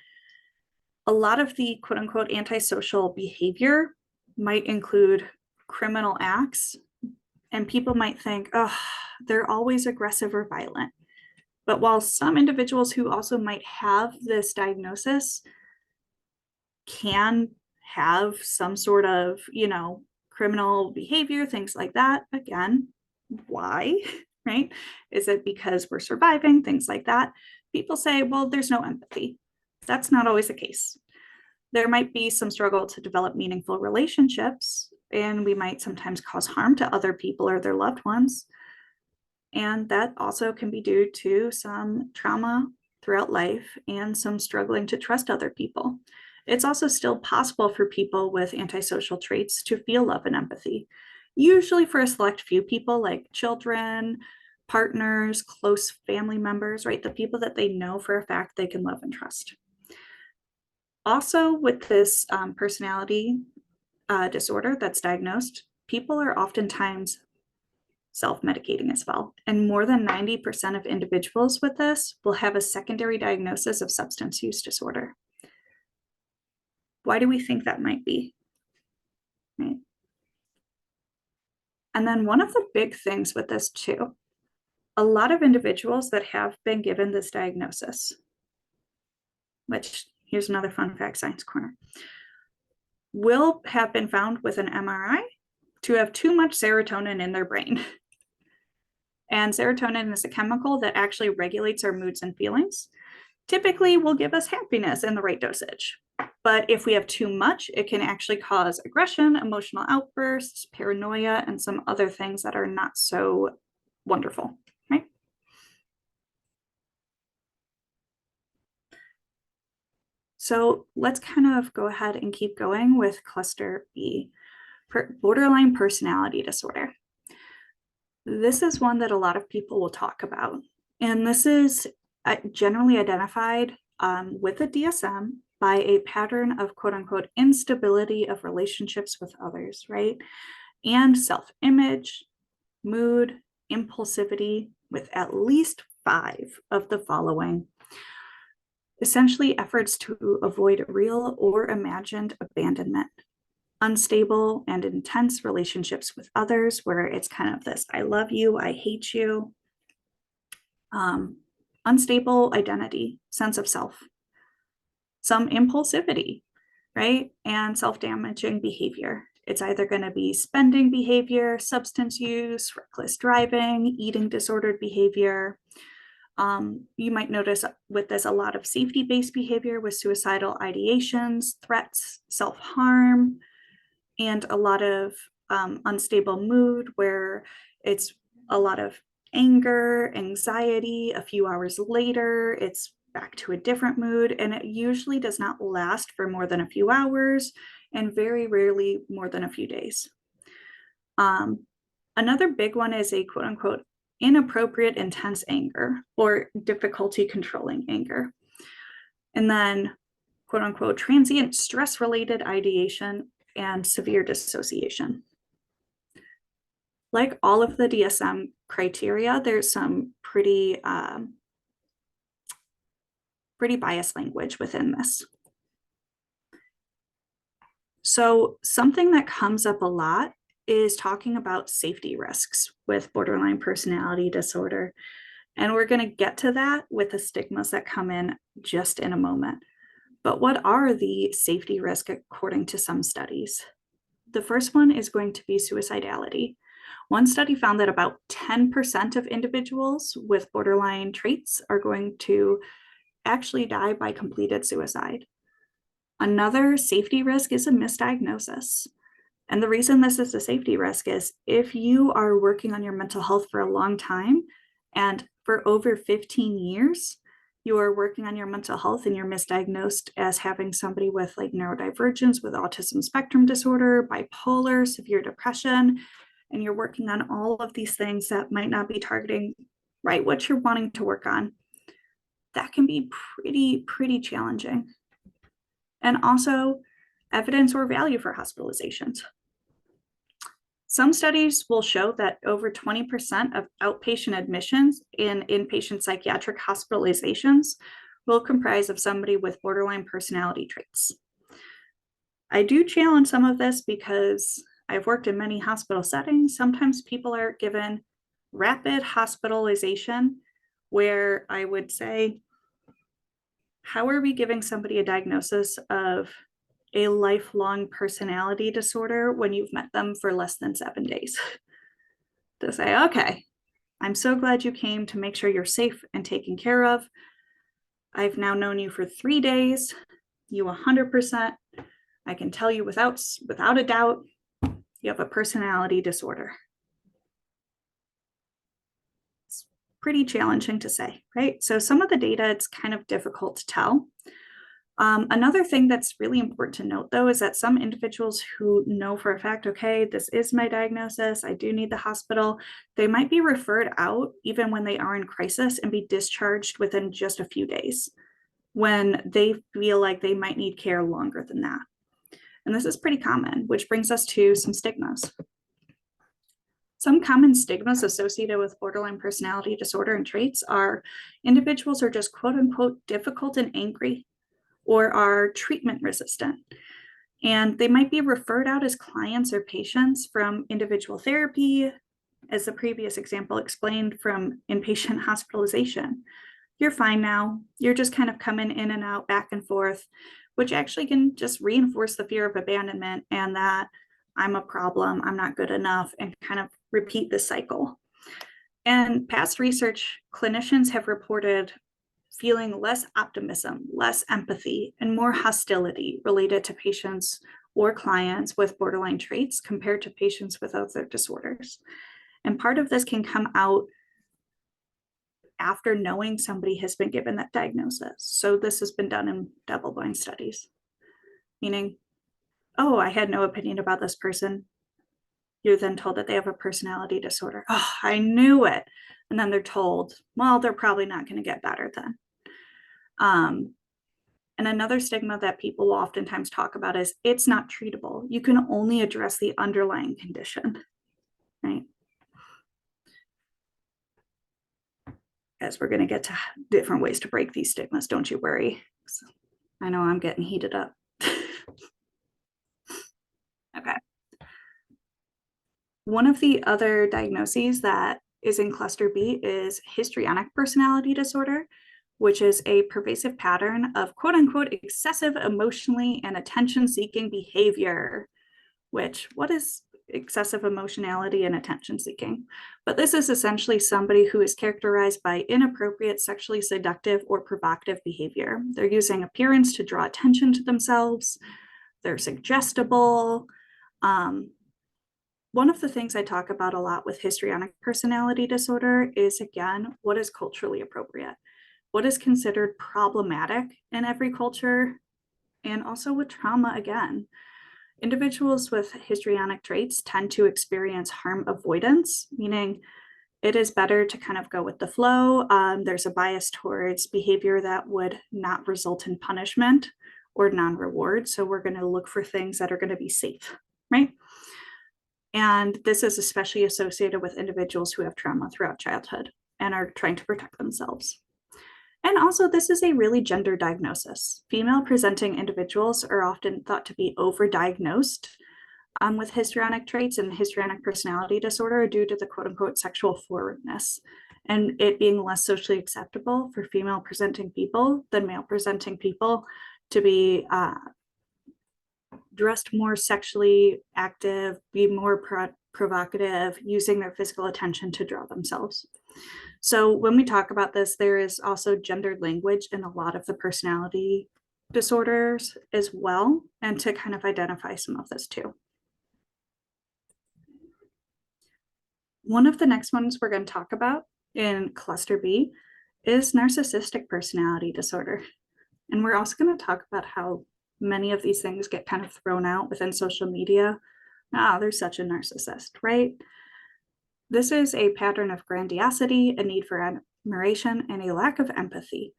a lot of the quote unquote antisocial behavior might include criminal acts, and people might think, oh, they're always aggressive or violent. But while some individuals who also might have this diagnosis can have some sort of, criminal behavior, things like that, again, why, right? Is it because we're surviving, things like that? People say, well, there's no empathy. That's not always the case. There might be some struggle to develop meaningful relationships, and we might sometimes cause harm to other people or their loved ones. And that also can be due to some trauma throughout life and some struggling to trust other people. It's also still possible for people with antisocial traits to feel love and empathy, usually for a select few people like children, partners, close family members, right? The people that they know for a fact they can love and trust. Also, with this personality disorder that's diagnosed, people are oftentimes self-medicating as well. And more than 90% of individuals with this will have a secondary diagnosis of substance use disorder. Why do we think that might be? Right? And then one of the big things with this too, a lot of individuals that have been given this diagnosis, which here's another fun fact, science corner, will have been found with an MRI to have too much serotonin in their brain. And serotonin is a chemical that actually regulates our moods and feelings. Typically will give us happiness in the right dosage. But if we have too much, it can actually cause aggression, emotional outbursts, paranoia, and some other things that are not so wonderful, right? So let's kind of go ahead and keep going with cluster B, borderline personality disorder. This is one that a lot of people will talk about. And this is generally identified with a DSM by a pattern of quote unquote instability of relationships with others, right? And self-image, mood, impulsivity, with at least 5 of the following. Essentially, efforts to avoid real or imagined abandonment, unstable and intense relationships with others, where it's kind of this I love you, I hate you. Unstable identity, sense of self, some impulsivity, right? And self-damaging behavior. It's either going to be spending behavior, substance use, reckless driving, eating disordered behavior. You might notice with this a lot of safety-based behavior with suicidal ideations, threats, self-harm, and a lot of unstable mood where it's a lot of anger, anxiety. A few hours later, it's back to a different mood, and it usually does not last for more than a few hours and very rarely more than a few days. Another big one is a quote unquote inappropriate intense anger or difficulty controlling anger. And then quote unquote transient stress related ideation and severe dissociation. Like all of the DSM criteria, there's some pretty biased language within this. So something that comes up a lot is talking about safety risks with borderline personality disorder. And we're going to get to that with the stigmas that come in just in a moment. But what are the safety risks according to some studies? The first one is going to be suicidality. One study found that about 10% of individuals with borderline traits are going to actually die by completed suicide. Another safety risk is a misdiagnosis. And the reason this is a safety risk is if you are working on your mental health for a long time and for over 15 years, you are working on your mental health and you're misdiagnosed as having somebody with like neurodivergence, with autism spectrum disorder, bipolar, severe depression, and you're working on all of these things that might not be targeting right what you're wanting to work on, that can be pretty challenging. And also evidence or value for hospitalizations. Some studies will show that over 20% of outpatient admissions in inpatient psychiatric hospitalizations will comprise of somebody with borderline personality traits. I do challenge some of this because I've worked in many hospital settings. Sometimes people are given rapid hospitalization where I would say, how are we giving somebody a diagnosis of a lifelong personality disorder when you've met them for less than 7 days? To say, okay, I'm so glad you came to make sure you're safe and taken care of. I've now known you for 3 days. You 100%. I can tell you without a doubt, you have a personality disorder. It's pretty challenging to say, right? So some of the data, it's kind of difficult to tell. Another thing that's really important to note, though, is that some individuals who know for a fact, okay, this is my diagnosis, I do need the hospital, they might be referred out even when they are in crisis and be discharged within just a few days when they feel like they might need care longer than that. And this is pretty common, which brings us to some stigmas. Some common stigmas associated with borderline personality disorder and traits are individuals are just quote unquote difficult and angry, or are treatment resistant. And they might be referred out as clients or patients from individual therapy, as the previous example explained, from inpatient hospitalization. You're fine now. You're just kind of coming in and out, back and forth, which actually can just reinforce the fear of abandonment and that I'm a problem, I'm not good enough, and kind of repeat this cycle. And past research, clinicians have reported feeling less optimism, less empathy, and more hostility related to patients or clients with borderline traits compared to patients with other disorders. And part of this can come out after knowing somebody has been given that diagnosis. So this has been done in double-blind studies, meaning, oh, I had no opinion about this person. You're then told that they have a personality disorder. Oh, I knew it. And then they're told, well, they're probably not going to get better then. And another stigma that people will oftentimes talk about is it's not treatable. You can only address the underlying condition, right? As we're going to get to different ways to break these stigmas, don't you worry. I know I'm getting heated up. Okay. One of the other diagnoses that is in cluster B is histrionic personality disorder, which is a pervasive pattern of quote unquote excessive emotionally and attention seeking behavior. Which, what is excessive emotionality and attention seeking? But this is essentially somebody who is characterized by inappropriate, sexually seductive, or provocative behavior. They're using appearance to draw attention to themselves. They're suggestible. One of the things I talk about a lot with histrionic personality disorder is, again, what is culturally appropriate? What is considered problematic in every culture? And also with trauma, again. Individuals with histrionic traits tend to experience harm avoidance, meaning it is better to kind of go with the flow. There's a bias towards behavior that would not result in punishment or non-reward. So we're going to look for things that are going to be safe, right? And this is especially associated with individuals who have trauma throughout childhood and are trying to protect themselves. And also, this is a really gender diagnosis. Female presenting individuals are often thought to be overdiagnosed with histrionic traits and histrionic personality disorder due to the quote unquote sexual forwardness and it being less socially acceptable for female presenting people than male presenting people to be dressed more sexually active, be more provocative, using their physical attention to draw themselves. So when we talk about this, there is also gendered language in a lot of the personality disorders as well, and to kind of identify some of this too. One of the next ones we're going to talk about in cluster B is narcissistic personality disorder. And we're also going to talk about how many of these things get kind of thrown out within social media. Ah, they're such a narcissist, right? This is a pattern of grandiosity, a need for admiration, and a lack of empathy,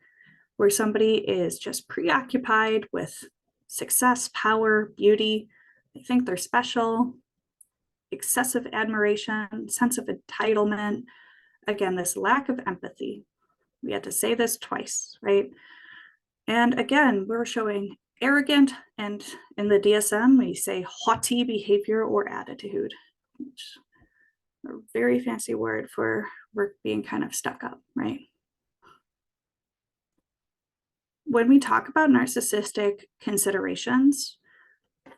where somebody is just preoccupied with success, power, beauty. They think they're special, excessive admiration, sense of entitlement. Again, this lack of empathy. We had to say this twice, right? And again, we're showing arrogant, and in the DSM, we say haughty behavior or attitude, which a very fancy word for we're being kind of stuck up, right? When we talk about narcissistic considerations,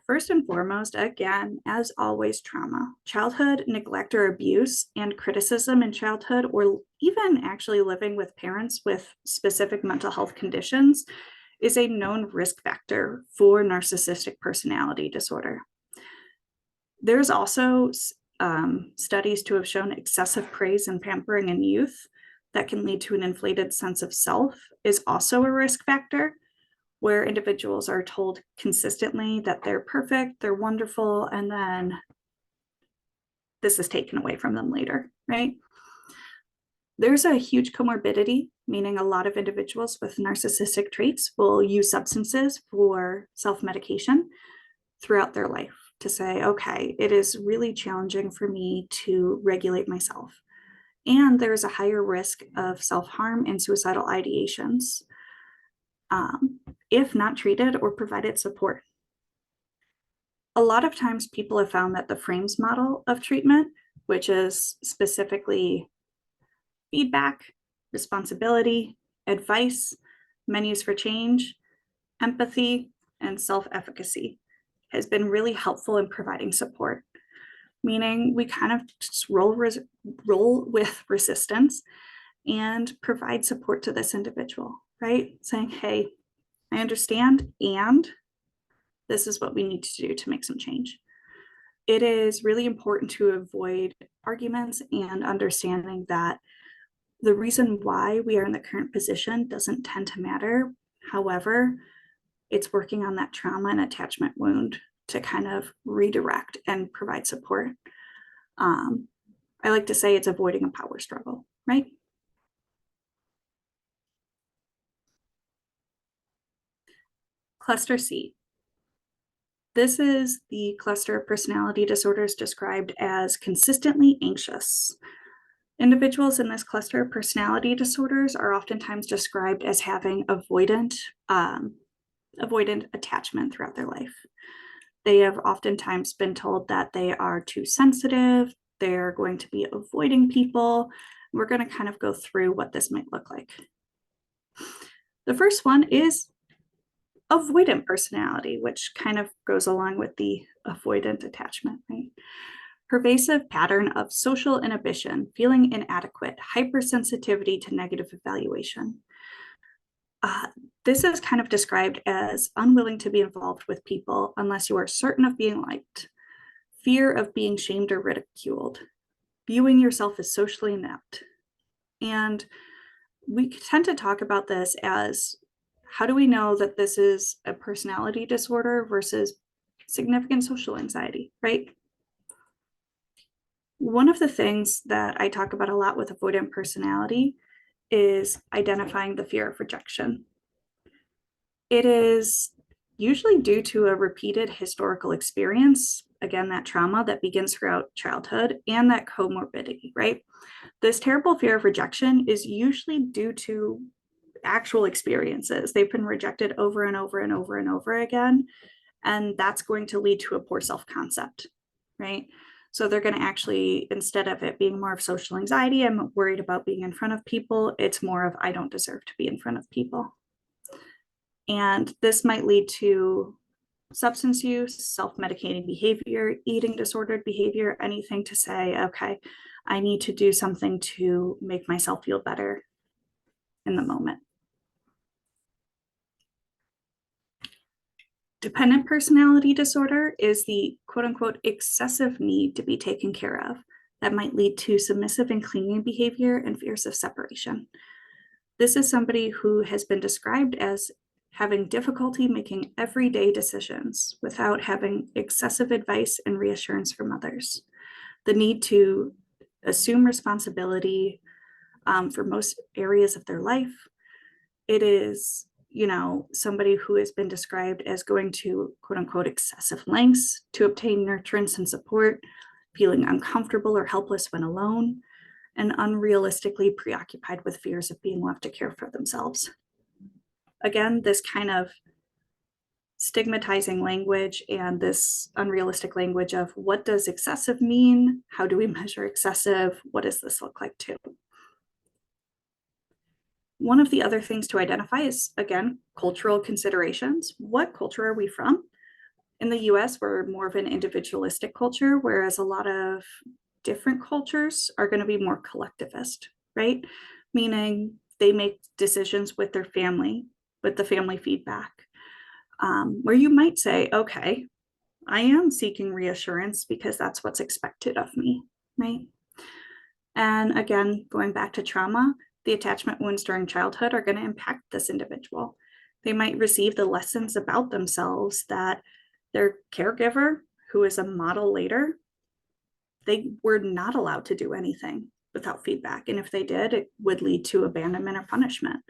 first and foremost, again, as always, trauma, childhood neglect or abuse and criticism in childhood, or even actually living with parents with specific mental health conditions, is a known risk factor for narcissistic personality disorder. There's also studies to have shown excessive praise and pampering in youth that can lead to an inflated sense of self is also a risk factor, where individuals are told consistently that they're perfect, they're wonderful, and then this is taken away from them later, right? There's a huge comorbidity, meaning a lot of individuals with narcissistic traits will use substances for self-medication throughout their life to say, okay, it is really challenging for me to regulate myself. And there's a higher risk of self-harm and suicidal ideations if not treated or provided support. A lot of times people have found that the FRAMES model of treatment, which is specifically feedback, responsibility, advice, menus for change, empathy, and self-efficacy, has been really helpful in providing support. Meaning we kind of just roll with resistance and provide support to this individual, right? Saying, hey, I understand, and this is what we need to do to make some change. It is really important to avoid arguments and understanding that the reason why we are in the current position doesn't tend to matter. However, it's working on that trauma and attachment wound to kind of redirect and provide support. I like to say it's avoiding a power struggle, right? Cluster C. This is the cluster of personality disorders described as consistently anxious. Individuals in this cluster of personality disorders are oftentimes described as having avoidant attachment throughout their life. They have oftentimes been told that they are too sensitive, they're going to be avoiding people. We're going to kind of go through what this might look like. The first one is avoidant personality, which kind of goes along with the avoidant attachment, right? Pervasive pattern of social inhibition, feeling inadequate, hypersensitivity to negative evaluation. This is kind of described as unwilling to be involved with people unless you are certain of being liked, fear of being shamed or ridiculed, viewing yourself as socially inept. And we tend to talk about this as, how do we know that this is a personality disorder versus significant social anxiety, right? One of the things that I talk about a lot with avoidant personality is identifying the fear of rejection. It is usually due to a repeated historical experience, again, that trauma that begins throughout childhood and that comorbidity, right? This terrible fear of rejection is usually due to actual experiences. They've been rejected over and over and over and over again, and that's going to lead to a poor self-concept, right? So they're going to actually, instead of it being more of social anxiety, I'm worried about being in front of people, it's more of I don't deserve to be in front of people. And this might lead to substance use, self-medicating behavior, eating disordered behavior, anything to say, okay, I need to do something to make myself feel better in the moment. Dependent personality disorder is the quote unquote excessive need to be taken care of that might lead to submissive and clinging behavior and fears of separation. This is somebody who has been described as having difficulty making everyday decisions without having excessive advice and reassurance from others. The need to assume responsibility for most areas of their life. It is, somebody who has been described as going to quote unquote excessive lengths to obtain nurturance and support, feeling uncomfortable or helpless when alone, and unrealistically preoccupied with fears of being left to care for themselves. Again, this kind of stigmatizing language and this unrealistic language of what does excessive mean? How do we measure excessive? What does this look like too? One of the other things to identify is, again, cultural considerations. What culture are we from? In the US, we're more of an individualistic culture, whereas a lot of different cultures are going to be more collectivist, right? Meaning they make decisions with their family, with the family feedback, where you might say, okay, I am seeking reassurance because that's what's expected of me, right? And again, going back to trauma, the attachment wounds during childhood are going to impact this individual. They might receive the lessons about themselves that their caregiver, who is a model later, they were not allowed to do anything without feedback. And if they did, it would lead to abandonment or punishment.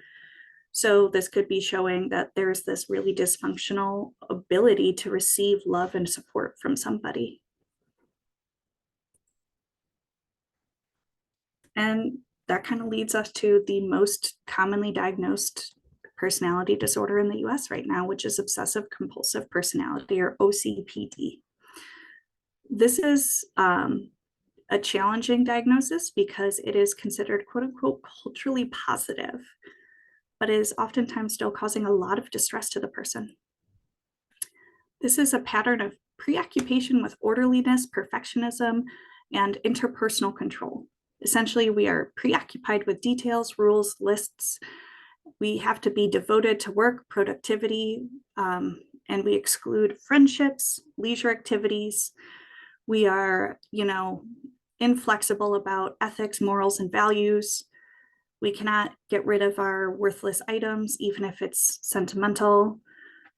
So this could be showing that there's this really dysfunctional ability to receive love and support from somebody. And that kind of leads us to the most commonly diagnosed personality disorder in the US right now, which is obsessive compulsive personality, or OCPD. This is a challenging diagnosis because it is considered quote unquote culturally positive, but is oftentimes still causing a lot of distress to the person. This is a pattern of preoccupation with orderliness, perfectionism, and interpersonal control. Essentially, we are preoccupied with details, rules, lists. We have to be devoted to work, productivity, and we exclude friendships, leisure activities. We are, inflexible about ethics, morals, and values. We cannot get rid of our worthless items, even if it's sentimental.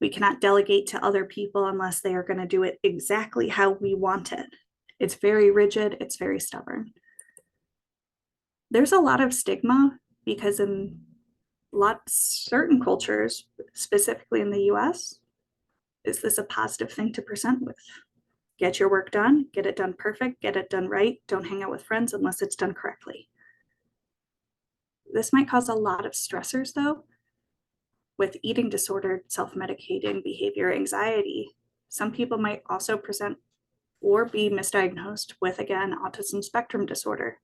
We cannot delegate to other people unless they are going to do it exactly how we want it. It's very rigid, it's very stubborn. There's a lot of stigma because in certain cultures, specifically in the US, is this a positive thing to present with? Get your work done, get it done perfect, get it done right. Don't hang out with friends unless it's done correctly. This might cause a lot of stressors though, with eating disorder, self-medicating behavior, anxiety. Some people might also present or be misdiagnosed with, again, autism spectrum disorder.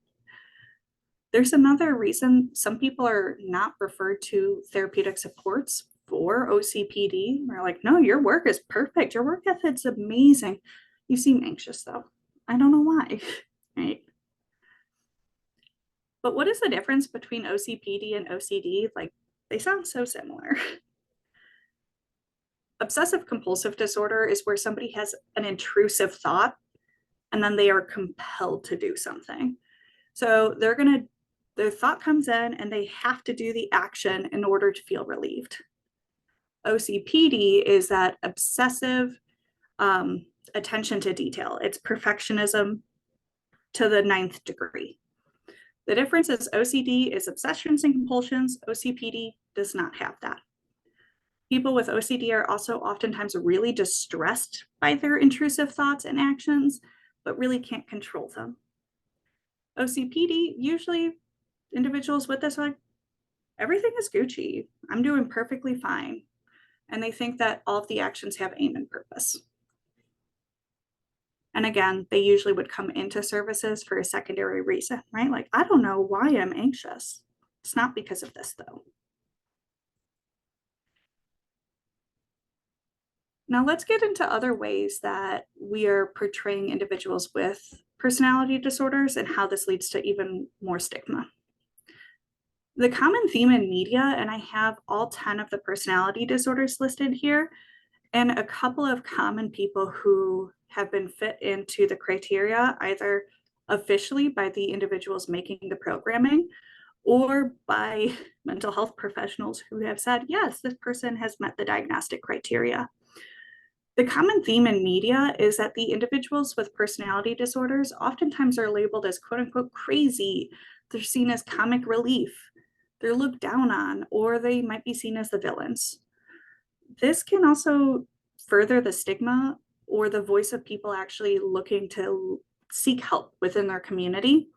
There's another reason some people are not referred to therapeutic supports for OCPD. They're like, no, your work is perfect. Your work ethic's amazing. You seem anxious though. I don't know why, right? But what is the difference between OCPD and OCD? Like, they sound so similar. Obsessive compulsive disorder is where somebody has an intrusive thought and then they are compelled to do something. So their thought comes in and they have to do the action in order to feel relieved. OCPD is that obsessive attention to detail. It's perfectionism to the 9th degree. The difference is OCD is obsessions and compulsions. OCPD does not have that. People with OCD are also oftentimes really distressed by their intrusive thoughts and actions, but really can't control them. OCPD, usually individuals with this are like, everything is Gucci. I'm doing perfectly fine. And they think that all of the actions have aim and purpose. And again, they usually would come into services for a secondary reason, right? Like, I don't know why I'm anxious. It's not because of this though. Now let's get into other ways that we are portraying individuals with personality disorders and how this leads to even more stigma. The common theme in media, and I have all 10 of the personality disorders listed here, and a couple of common people who have been fit into the criteria, either officially by the individuals making the programming or by mental health professionals who have said, yes, this person has met the diagnostic criteria. The common theme in media is that the individuals with personality disorders oftentimes are labeled as quote unquote crazy. They're seen as comic relief. They're looked down on, or they might be seen as the villains. This can also further the stigma or the voice of people actually looking to seek help within their community.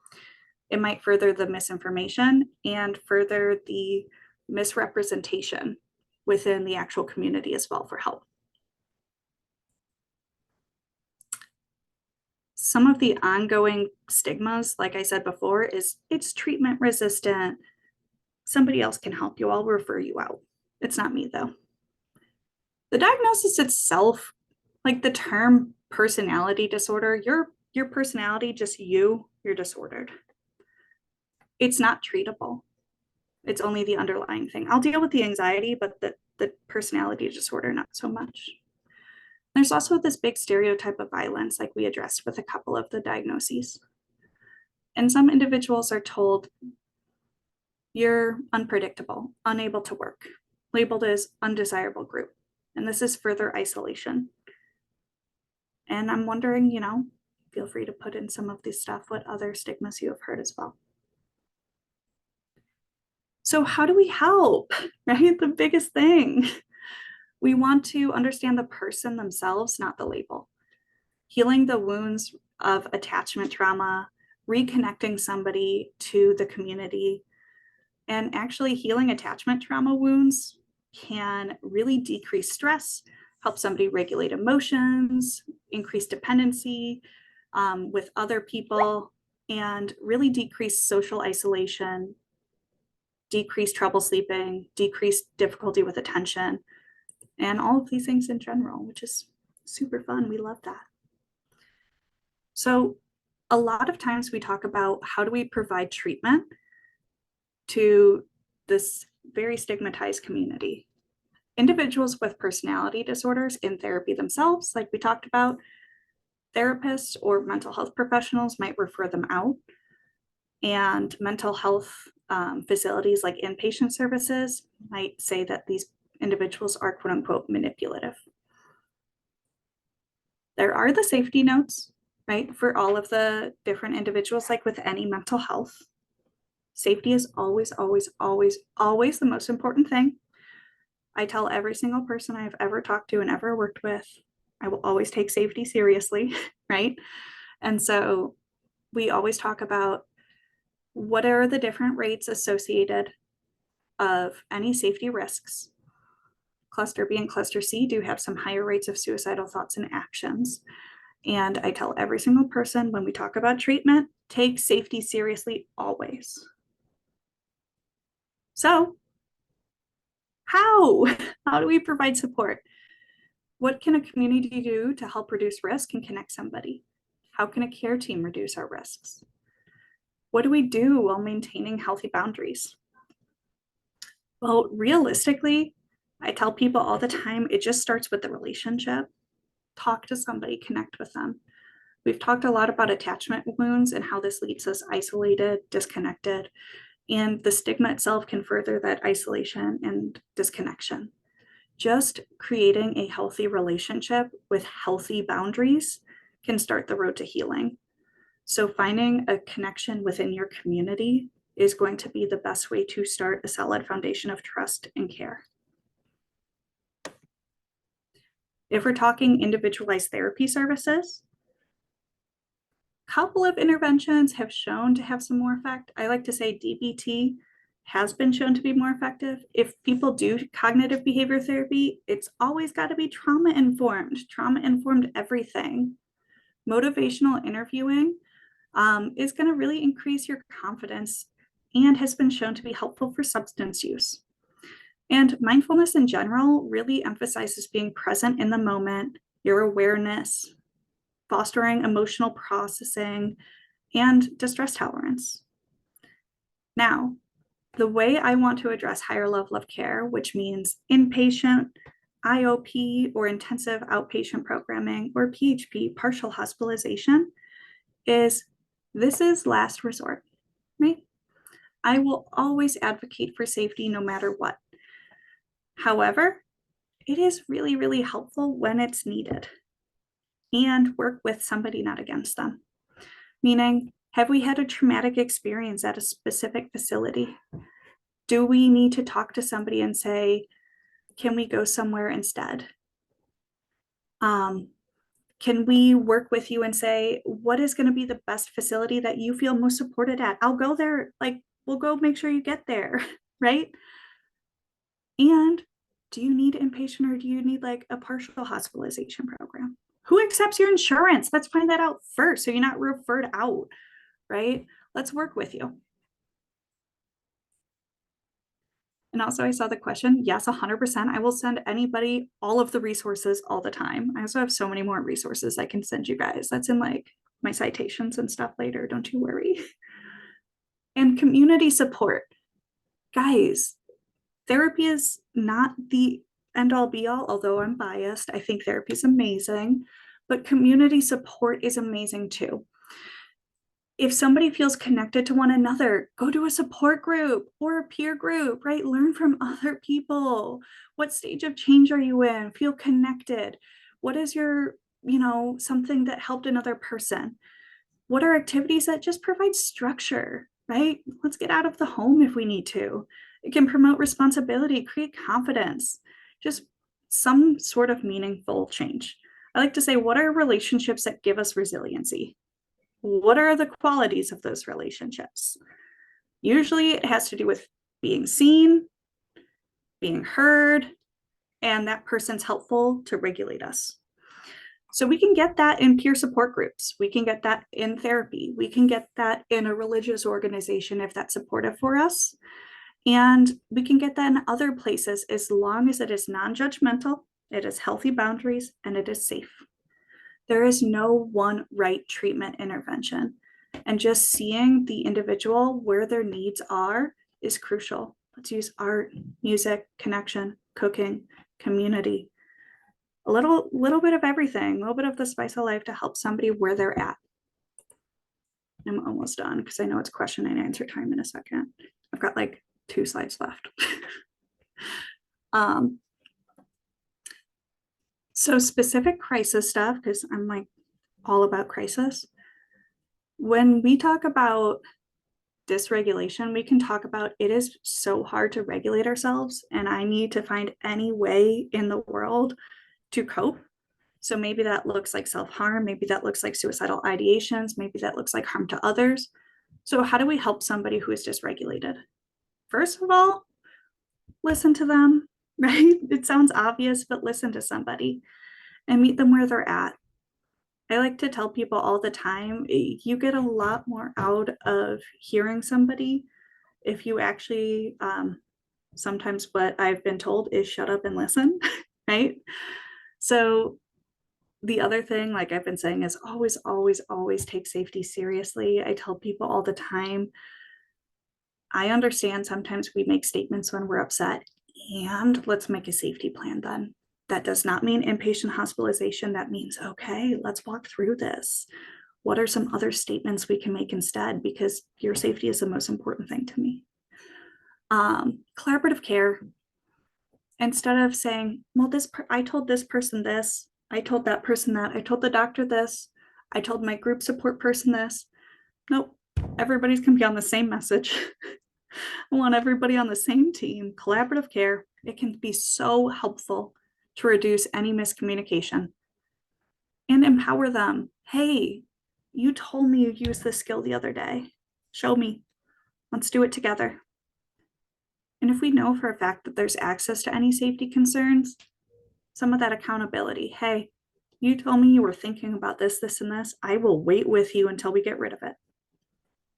It might further the misinformation and further the misrepresentation within the actual community as well for help. Some of the ongoing stigmas, like I said before, is it's treatment resistant. Somebody else can help you. I'll refer you out. It's not me though. The diagnosis itself, like the term personality disorder, your personality, just you're disordered. It's not treatable. It's only the underlying thing. I'll deal with the anxiety, but the personality disorder, not so much. There's also this big stereotype of violence, like we addressed with a couple of the diagnoses. And some individuals are told you're unpredictable, unable to work, labeled as undesirable group. And this is further isolation. And I'm wondering, feel free to put in some of this stuff, what other stigmas you have heard as well. So how do we help, right? The biggest thing. We want to understand the person themselves, not the label. Healing the wounds of attachment trauma, reconnecting somebody to the community, and actually healing attachment trauma wounds can really decrease stress, help somebody regulate emotions, increase dependency with other people, and really decrease social isolation, decrease trouble sleeping, decrease difficulty with attention, and all of these things in general, which is super fun. We love that. So a lot of times we talk about how do we provide treatment to this very stigmatized community. Individuals with personality disorders in therapy themselves, like we talked about, therapists or mental health professionals might refer them out, and mental health facilities like inpatient services might say that these individuals are quote unquote manipulative. There are the safety notes, right, for all of the different individuals, like with any mental health. Safety is always, always, always, always the most important thing. I tell every single person I've ever talked to and ever worked with, I will always take safety seriously, right? And so we always talk about what are the different rates associated of any safety risks. Cluster B and cluster C do have some higher rates of suicidal thoughts and actions. And I tell every single person when we talk about treatment, take safety seriously always. So how do we provide support? What can a community do to help reduce risk and connect somebody? How can a care team reduce our risks? What do we do while maintaining healthy boundaries? Well, realistically, I tell people all the time, it just starts with the relationship. Talk to somebody, connect with them. We've talked a lot about attachment wounds and how this leaves us isolated, disconnected, and the stigma itself can further that isolation and disconnection. Just creating a healthy relationship with healthy boundaries can start the road to healing. So finding a connection within your community is going to be the best way to start a solid foundation of trust and care. If we're talking individualized therapy services, a couple of interventions have shown to have some more effect. I like to say DBT has been shown to be more effective. If people do cognitive behavior therapy, it's always got to be trauma-informed everything. Motivational interviewing is going to really increase your confidence and has been shown to be helpful for substance use. And mindfulness in general really emphasizes being present in the moment, your awareness, fostering emotional processing, and distress tolerance. Now, the way I want to address higher level of care, which means inpatient, IOP, or intensive outpatient programming, or PHP, partial hospitalization, is this is last resort, right? I will always advocate for safety no matter what. However, it is really, really helpful when it's needed, and work with somebody, not against them. Meaning, have we had a traumatic experience at a specific facility? Do we need to talk to somebody and say, can we go somewhere instead? Can we work with you and say, what is going to be the best facility that you feel most supported at? I'll go there. Like, we'll go make sure you get there, right? And do you need inpatient or do you need like a partial hospitalization program? Who accepts your insurance? Let's find that out first so you're not referred out, right? Let's work with you. And also I saw the question, yes, 100%. I will send anybody all of the resources all the time. I also have so many more resources I can send you guys. That's in like my citations and stuff later, don't you worry. And community support. Guys, therapy is not the end all be all, although I'm biased. I think therapy is amazing, but community support is amazing too. If somebody feels connected to one another, go to a support group or a peer group, right? Learn from other people. What stage of change are you in? Feel connected. What is your, something that helped another person? What are activities that just provide structure, right? Let's get out of the home if we need to. It can promote responsibility, create confidence, just some sort of meaningful change. I like to say, what are relationships that give us resiliency? What are the qualities of those relationships? Usually it has to do with being seen, being heard, and that person's helpful to regulate us. So we can get that in peer support groups. We can get that in therapy. We can get that in a religious organization if that's supportive for us. And we can get that in other places as long as it is non-judgmental, it is healthy boundaries, and it is safe. There is no one right treatment intervention. And just seeing the individual where their needs are is crucial. Let's use art, music, connection, cooking, community. A little bit of everything, a little bit of the spice of life to help somebody where they're at. I'm almost done because I know it's question and answer time in a second. I've got like 2 slides left. So specific crisis stuff, because I'm like all about crisis. When we talk about dysregulation, we can talk about it is so hard to regulate ourselves, and I need to find any way in the world to cope. So maybe that looks like self-harm, maybe that looks like suicidal ideations, maybe that looks like harm to others. So how do we help somebody who is dysregulated? First of all, listen to them, right? It sounds obvious, but listen to somebody and meet them where they're at. I like to tell people all the time, you get a lot more out of hearing somebody if you actually, sometimes what I've been told is shut up and listen, right? So the other thing, like I've been saying, is always, always, always take safety seriously. I tell people all the time, I understand sometimes we make statements when we're upset, and let's make a safety plan then. That does not mean inpatient hospitalization. That means, okay, let's walk through this. What are some other statements we can make instead? Because your safety is the most important thing to me. Collaborative care. Instead of saying, well, I told this person this, I told that person that, I told the doctor this, I told my group support person this. Nope, everybody's gonna be on the same message. I want everybody on the same team. Collaborative care, it can be so helpful to reduce any miscommunication and empower them. Hey, you told me you used this skill the other day. Show me. Let's do it together. And if we know for a fact that there's access to any safety concerns, some of that accountability. Hey, you told me you were thinking about this, this, and this. I will wait with you until we get rid of it.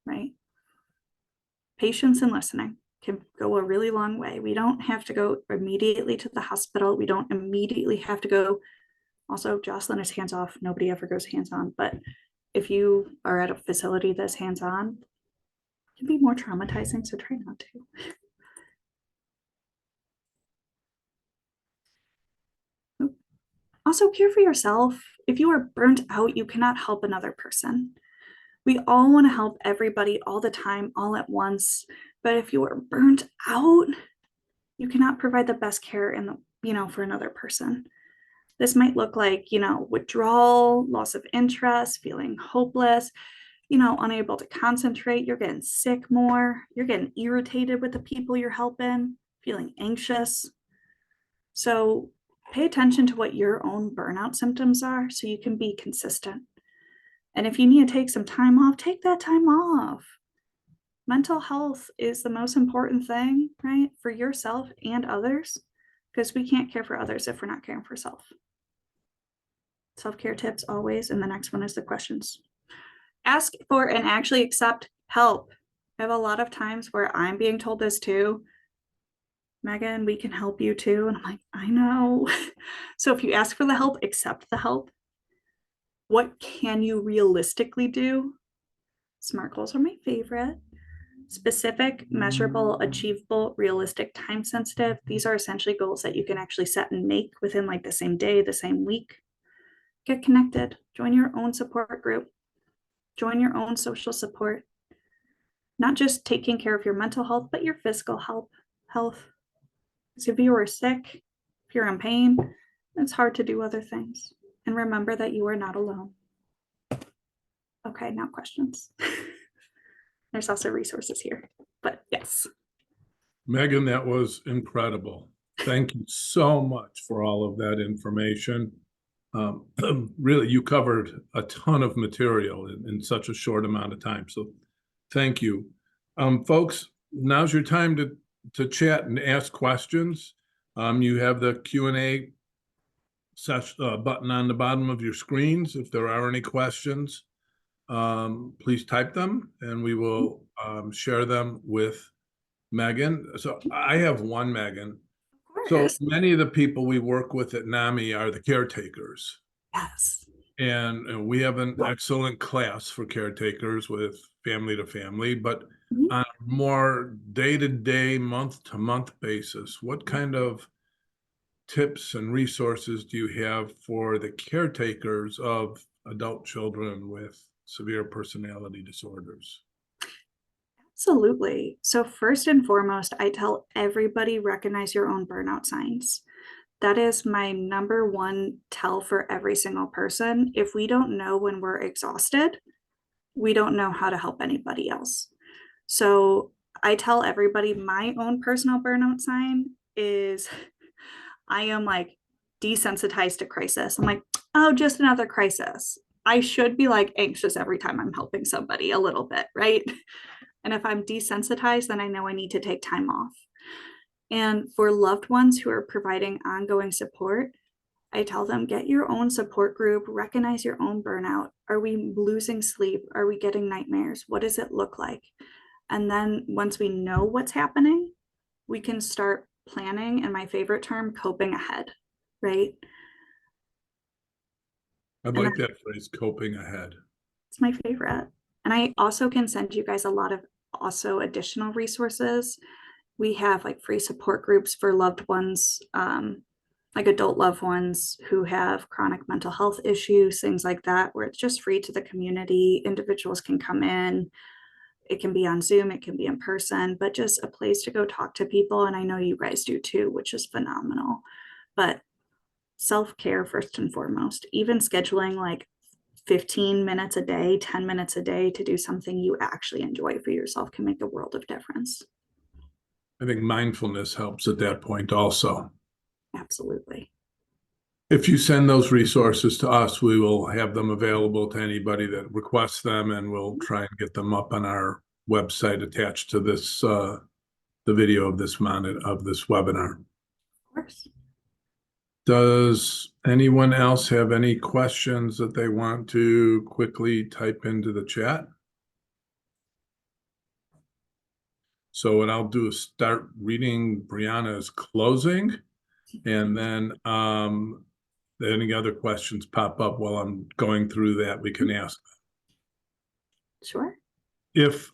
Right? Patience and listening can go a really long way. We don't have to go immediately to the hospital. We don't immediately have to go. Also, Jocelyn is hands off. Nobody ever goes hands on. But if you are at a facility that's hands on, it can be more traumatizing. So try not to. Also, care for yourself. If you are burnt out, you cannot help another person. We all want to help everybody all the time, all at once. But if you are burnt out, you cannot provide the best care for another person. This might look like, withdrawal, loss of interest, feeling hopeless, unable to concentrate. You're getting sick more. You're getting irritated with the people you're helping, feeling anxious. So pay attention to what your own burnout symptoms are so you can be consistent. And if you need to take some time off, take that time off. Mental health is the most important thing, right? For yourself and others, because we can't care for others if we're not caring for self. Self-care tips always. And the next one is the questions. Ask for and actually accept help. I have a lot of times where I'm being told this too. Megan, we can help you too. And I'm like, I know. So if you ask for the help, accept the help. What can you realistically do? SMART goals are my favorite. Specific, measurable, achievable, realistic, time sensitive. These are essentially goals that you can actually set and make within like the same day, the same week. Get connected. Join your own support group. Join your own social support. Not just taking care of your mental health, but your physical health. Because if you are sick, if you're in pain, it's hard to do other things. And remember that you are not alone. Okay, now questions. There's also resources here, but yes. Megan, that was incredible. Thank you so much for all of that information. Really, you covered a ton of material in such a short amount of time. So thank you. Folks, now's your time to chat and ask questions. You have the Q&A button on the bottom of your screens. If there are any questions, please type them and we will share them with Megan. So I have one, Megan. So many of the people we work with at NAMI are the caretakers. Yes. And we have an excellent class for caretakers with family to family, but on a more day-to-day, month-to-month basis, what kind of tips and resources do you have for the caretakers of adult children with severe personality disorders? Absolutely. So first and foremost, I tell everybody recognize your own burnout signs. That is my number one tell for every single person. If we don't know when we're exhausted, we don't know how to help anybody else. So I tell everybody my own personal burnout sign is I am like desensitized to crisis. I'm like, oh, just another crisis. I should be like anxious every time I'm helping somebody a little bit, right? And if I'm desensitized, then I know I need to take time off. And for loved ones who are providing ongoing support, I tell them get your own support group, recognize your own burnout. Are we losing sleep? Are we getting nightmares? What does it look like? And then once we know what's happening, we can start planning, and my favorite term, coping ahead, right? I And like that phrase, coping ahead. it's my favorite. And I also can send you guys a lot of also additional resources. We have like free support groups for loved ones, like adult loved ones who have chronic mental health issues, things like that, where it's just free to the community. Individuals can come in. It can be on Zoom, it can be in person, but just a place to go talk to people. And I know you guys do too, which is phenomenal. But self-care first and foremost, even scheduling like 15 minutes a day, 10 minutes a day to do something you actually enjoy for yourself can make a world of difference. I think mindfulness helps at that point also. Absolutely. If you send those resources to us, we will have them available to anybody that requests them, and we'll try and get them up on our website attached to this the video of this webinar. Of course. Does anyone else have any questions that they want to quickly type into the chat? So what I'll do is start reading Brianna's closing, and then any other questions pop up while I'm going through that, we can ask. Sure. If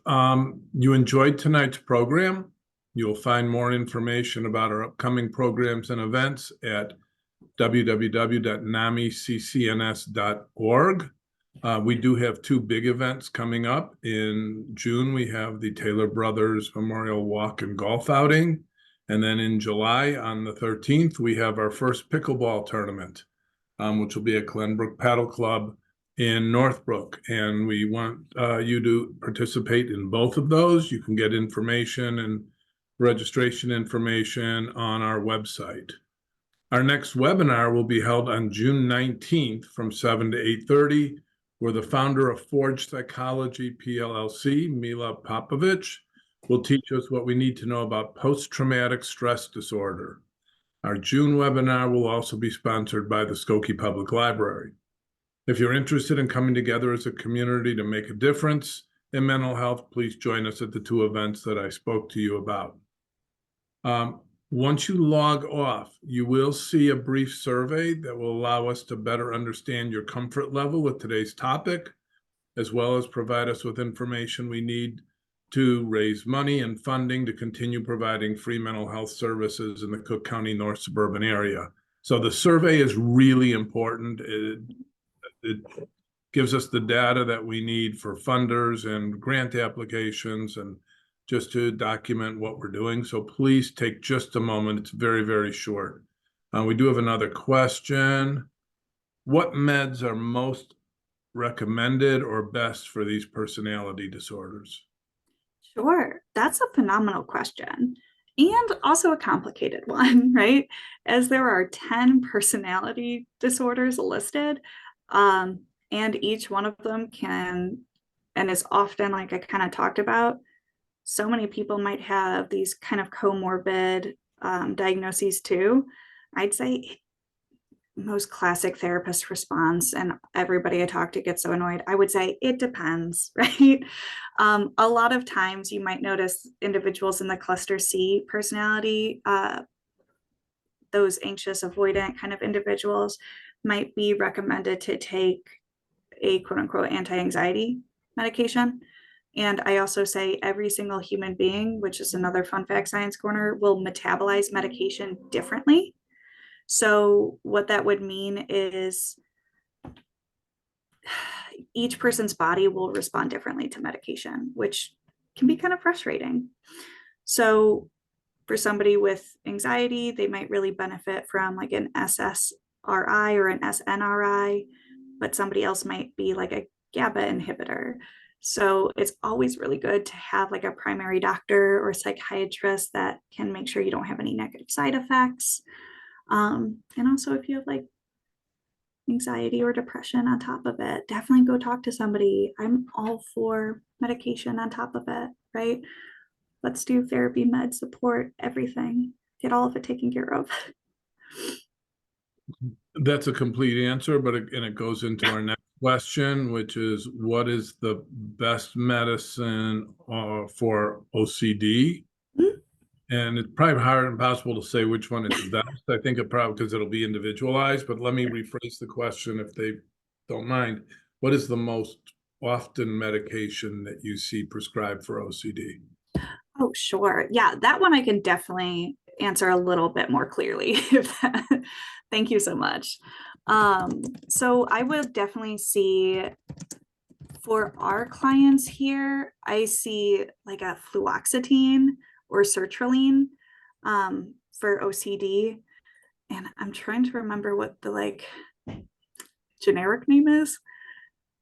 you enjoyed tonight's program, you'll find more information about our upcoming programs and events at www.namiccns.org. We do have two big events coming up. In June, we have the Taylor Brothers Memorial Walk and Golf Outing. And then in July, on the 13th, we have our first pickleball tournament, which will be at Glenbrook Paddle Club in Northbrook. And we want you to participate in both of those. You can get information and registration information on our website. Our next webinar will be held on June 19th from 7 to 8:30, where the founder of Forge Psychology PLLC, Mila Popovich, will teach us what we need to know about post-traumatic stress disorder. Our June webinar will also be sponsored by the Skokie Public Library. If you're interested in coming together as a community to make a difference in mental health, please join us at the two events that I spoke to you about. Once you log off, you will see a brief survey that will allow us to better understand your comfort level with today's topic, as well as provide us with information we need to raise money and funding to continue providing free mental health services in the Cook County North Suburban area. So the survey is really important. It gives us the data that we need for funders and grant applications and just to document what we're doing. So please take just a moment. It's very, very short. We do have another question. What meds are most recommended or best for these personality disorders? Sure. That's a phenomenal question and also a complicated one, right? As there are 10 personality disorders listed, and each one of them can, and is often, like I kind of talked about, so many people might have these kind of comorbid diagnoses too. I'd say most classic therapist response, and everybody I talk to gets so annoyed, I would say it depends, right? A lot of times you might notice individuals in the cluster C personality, those anxious, avoidant kind of individuals might be recommended to take a quote unquote anti-anxiety medication. And I also say every single human being, which is another fun fact science corner, will metabolize medication differently. So what that would mean is each person's body will respond differently to medication, which can be kind of frustrating. So for somebody with anxiety, they might really benefit from like an SSRI or an SNRI, but somebody else might be like a GABA inhibitor. So it's always really good to have like a primary doctor or psychiatrist that can make sure you don't have any negative side effects. And also, if you have like anxiety or depression on top of it, definitely go talk to somebody. I'm all for medication on top of it, right? Let's do therapy, med support, everything. Get all of it taken care of. That's a complete answer, but it goes into our next question, which is what is the best medicine for OCD? And it's probably hard and impossible to say which one is the best. I think it probably because it'll be individualized, but let me rephrase the question if they don't mind. What is the most often medication that you see prescribed for OCD? Oh, sure. Yeah, that one I can definitely answer a little bit more clearly. Thank you so much. So I would definitely see for our clients here, I see like a fluoxetine or sertraline for OCD. And I'm trying to remember what the like generic name is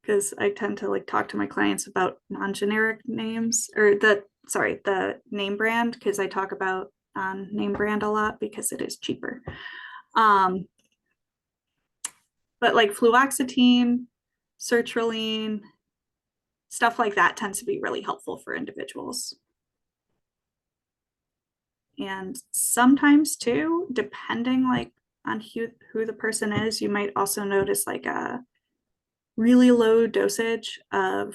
because I tend to like talk to my clients about non-generic names or the name brand because I talk about name brand a lot because it is cheaper. Um, but like fluoxetine, sertraline, stuff like that tends to be really helpful for individuals. And sometimes too, depending like on who the person is, you might also notice like a really low dosage of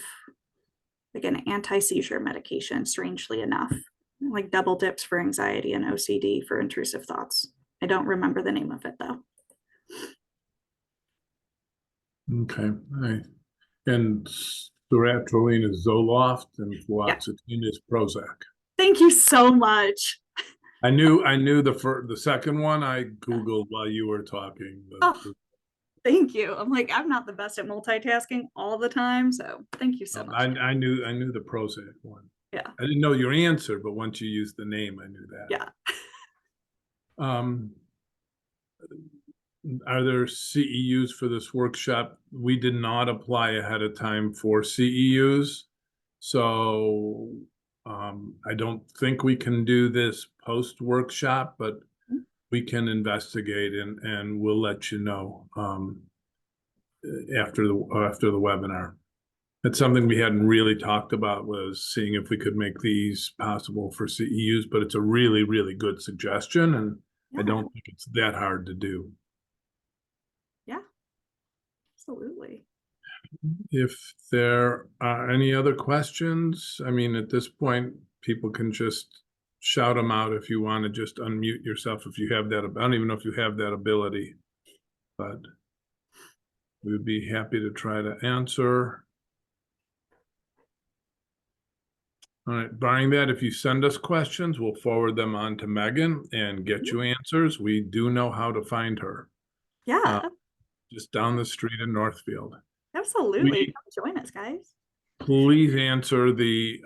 like an anti-seizure medication, strangely enough, like double dips for anxiety and OCD for intrusive thoughts. I don't remember the name of it though. Okay, right. And sertraline is Zoloft and Yeah. fluoxetine is Prozac. Thank you so much. I knew the second one I Googled while you were talking. Oh, thank you. I'm like, I'm not the best at multitasking all the time. So thank you so much. I knew the Prozac one. Yeah. I didn't know your answer, but once you used the name, I knew that. Yeah. Um, are there CEUs for this workshop? We did not apply ahead of time for CEUs. So I don't think we can do this post workshop, but we can investigate and we'll let you know after the webinar. That's something we hadn't really talked about was seeing if we could make these possible for CEUs, but it's a really, really good suggestion, and I Yeah. don't think it's that hard to do. Yeah. Absolutely. If there are any other questions, I mean, at this point, people can just shout them out if you want to just unmute yourself if you have that. I don't even know if you have that ability, but we would be happy to try to answer. All right, barring that, if you send us questions, we'll forward them on to Megan and get you answers. We do know how to find her. Yeah. Just down the street in Northfield. Absolutely. Come join us, guys. Please answer the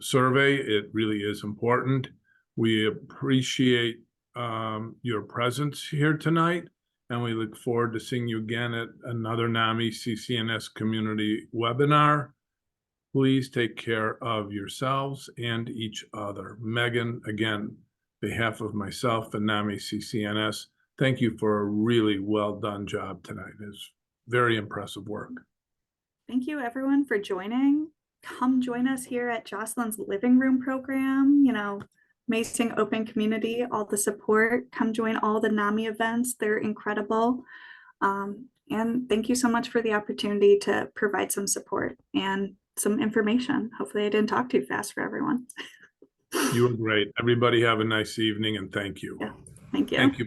survey. It really is important. We appreciate your presence here tonight, and we look forward to seeing you again at another NAMI CCNS community webinar. Please take care of yourselves and each other. Megan, again, behalf of myself and NAMI CCNS, thank you for a really well done job tonight. It's very impressive work. Thank you everyone for joining. Come join us here at Jocelyn's living room program, amazing open community, all the support. Come join all the NAMI events. They're incredible. And thank you so much for the opportunity to provide some support and some information. Hopefully I didn't talk too fast for everyone. You were great. Everybody have a nice evening and thank you. Yeah, thank you. Thank you.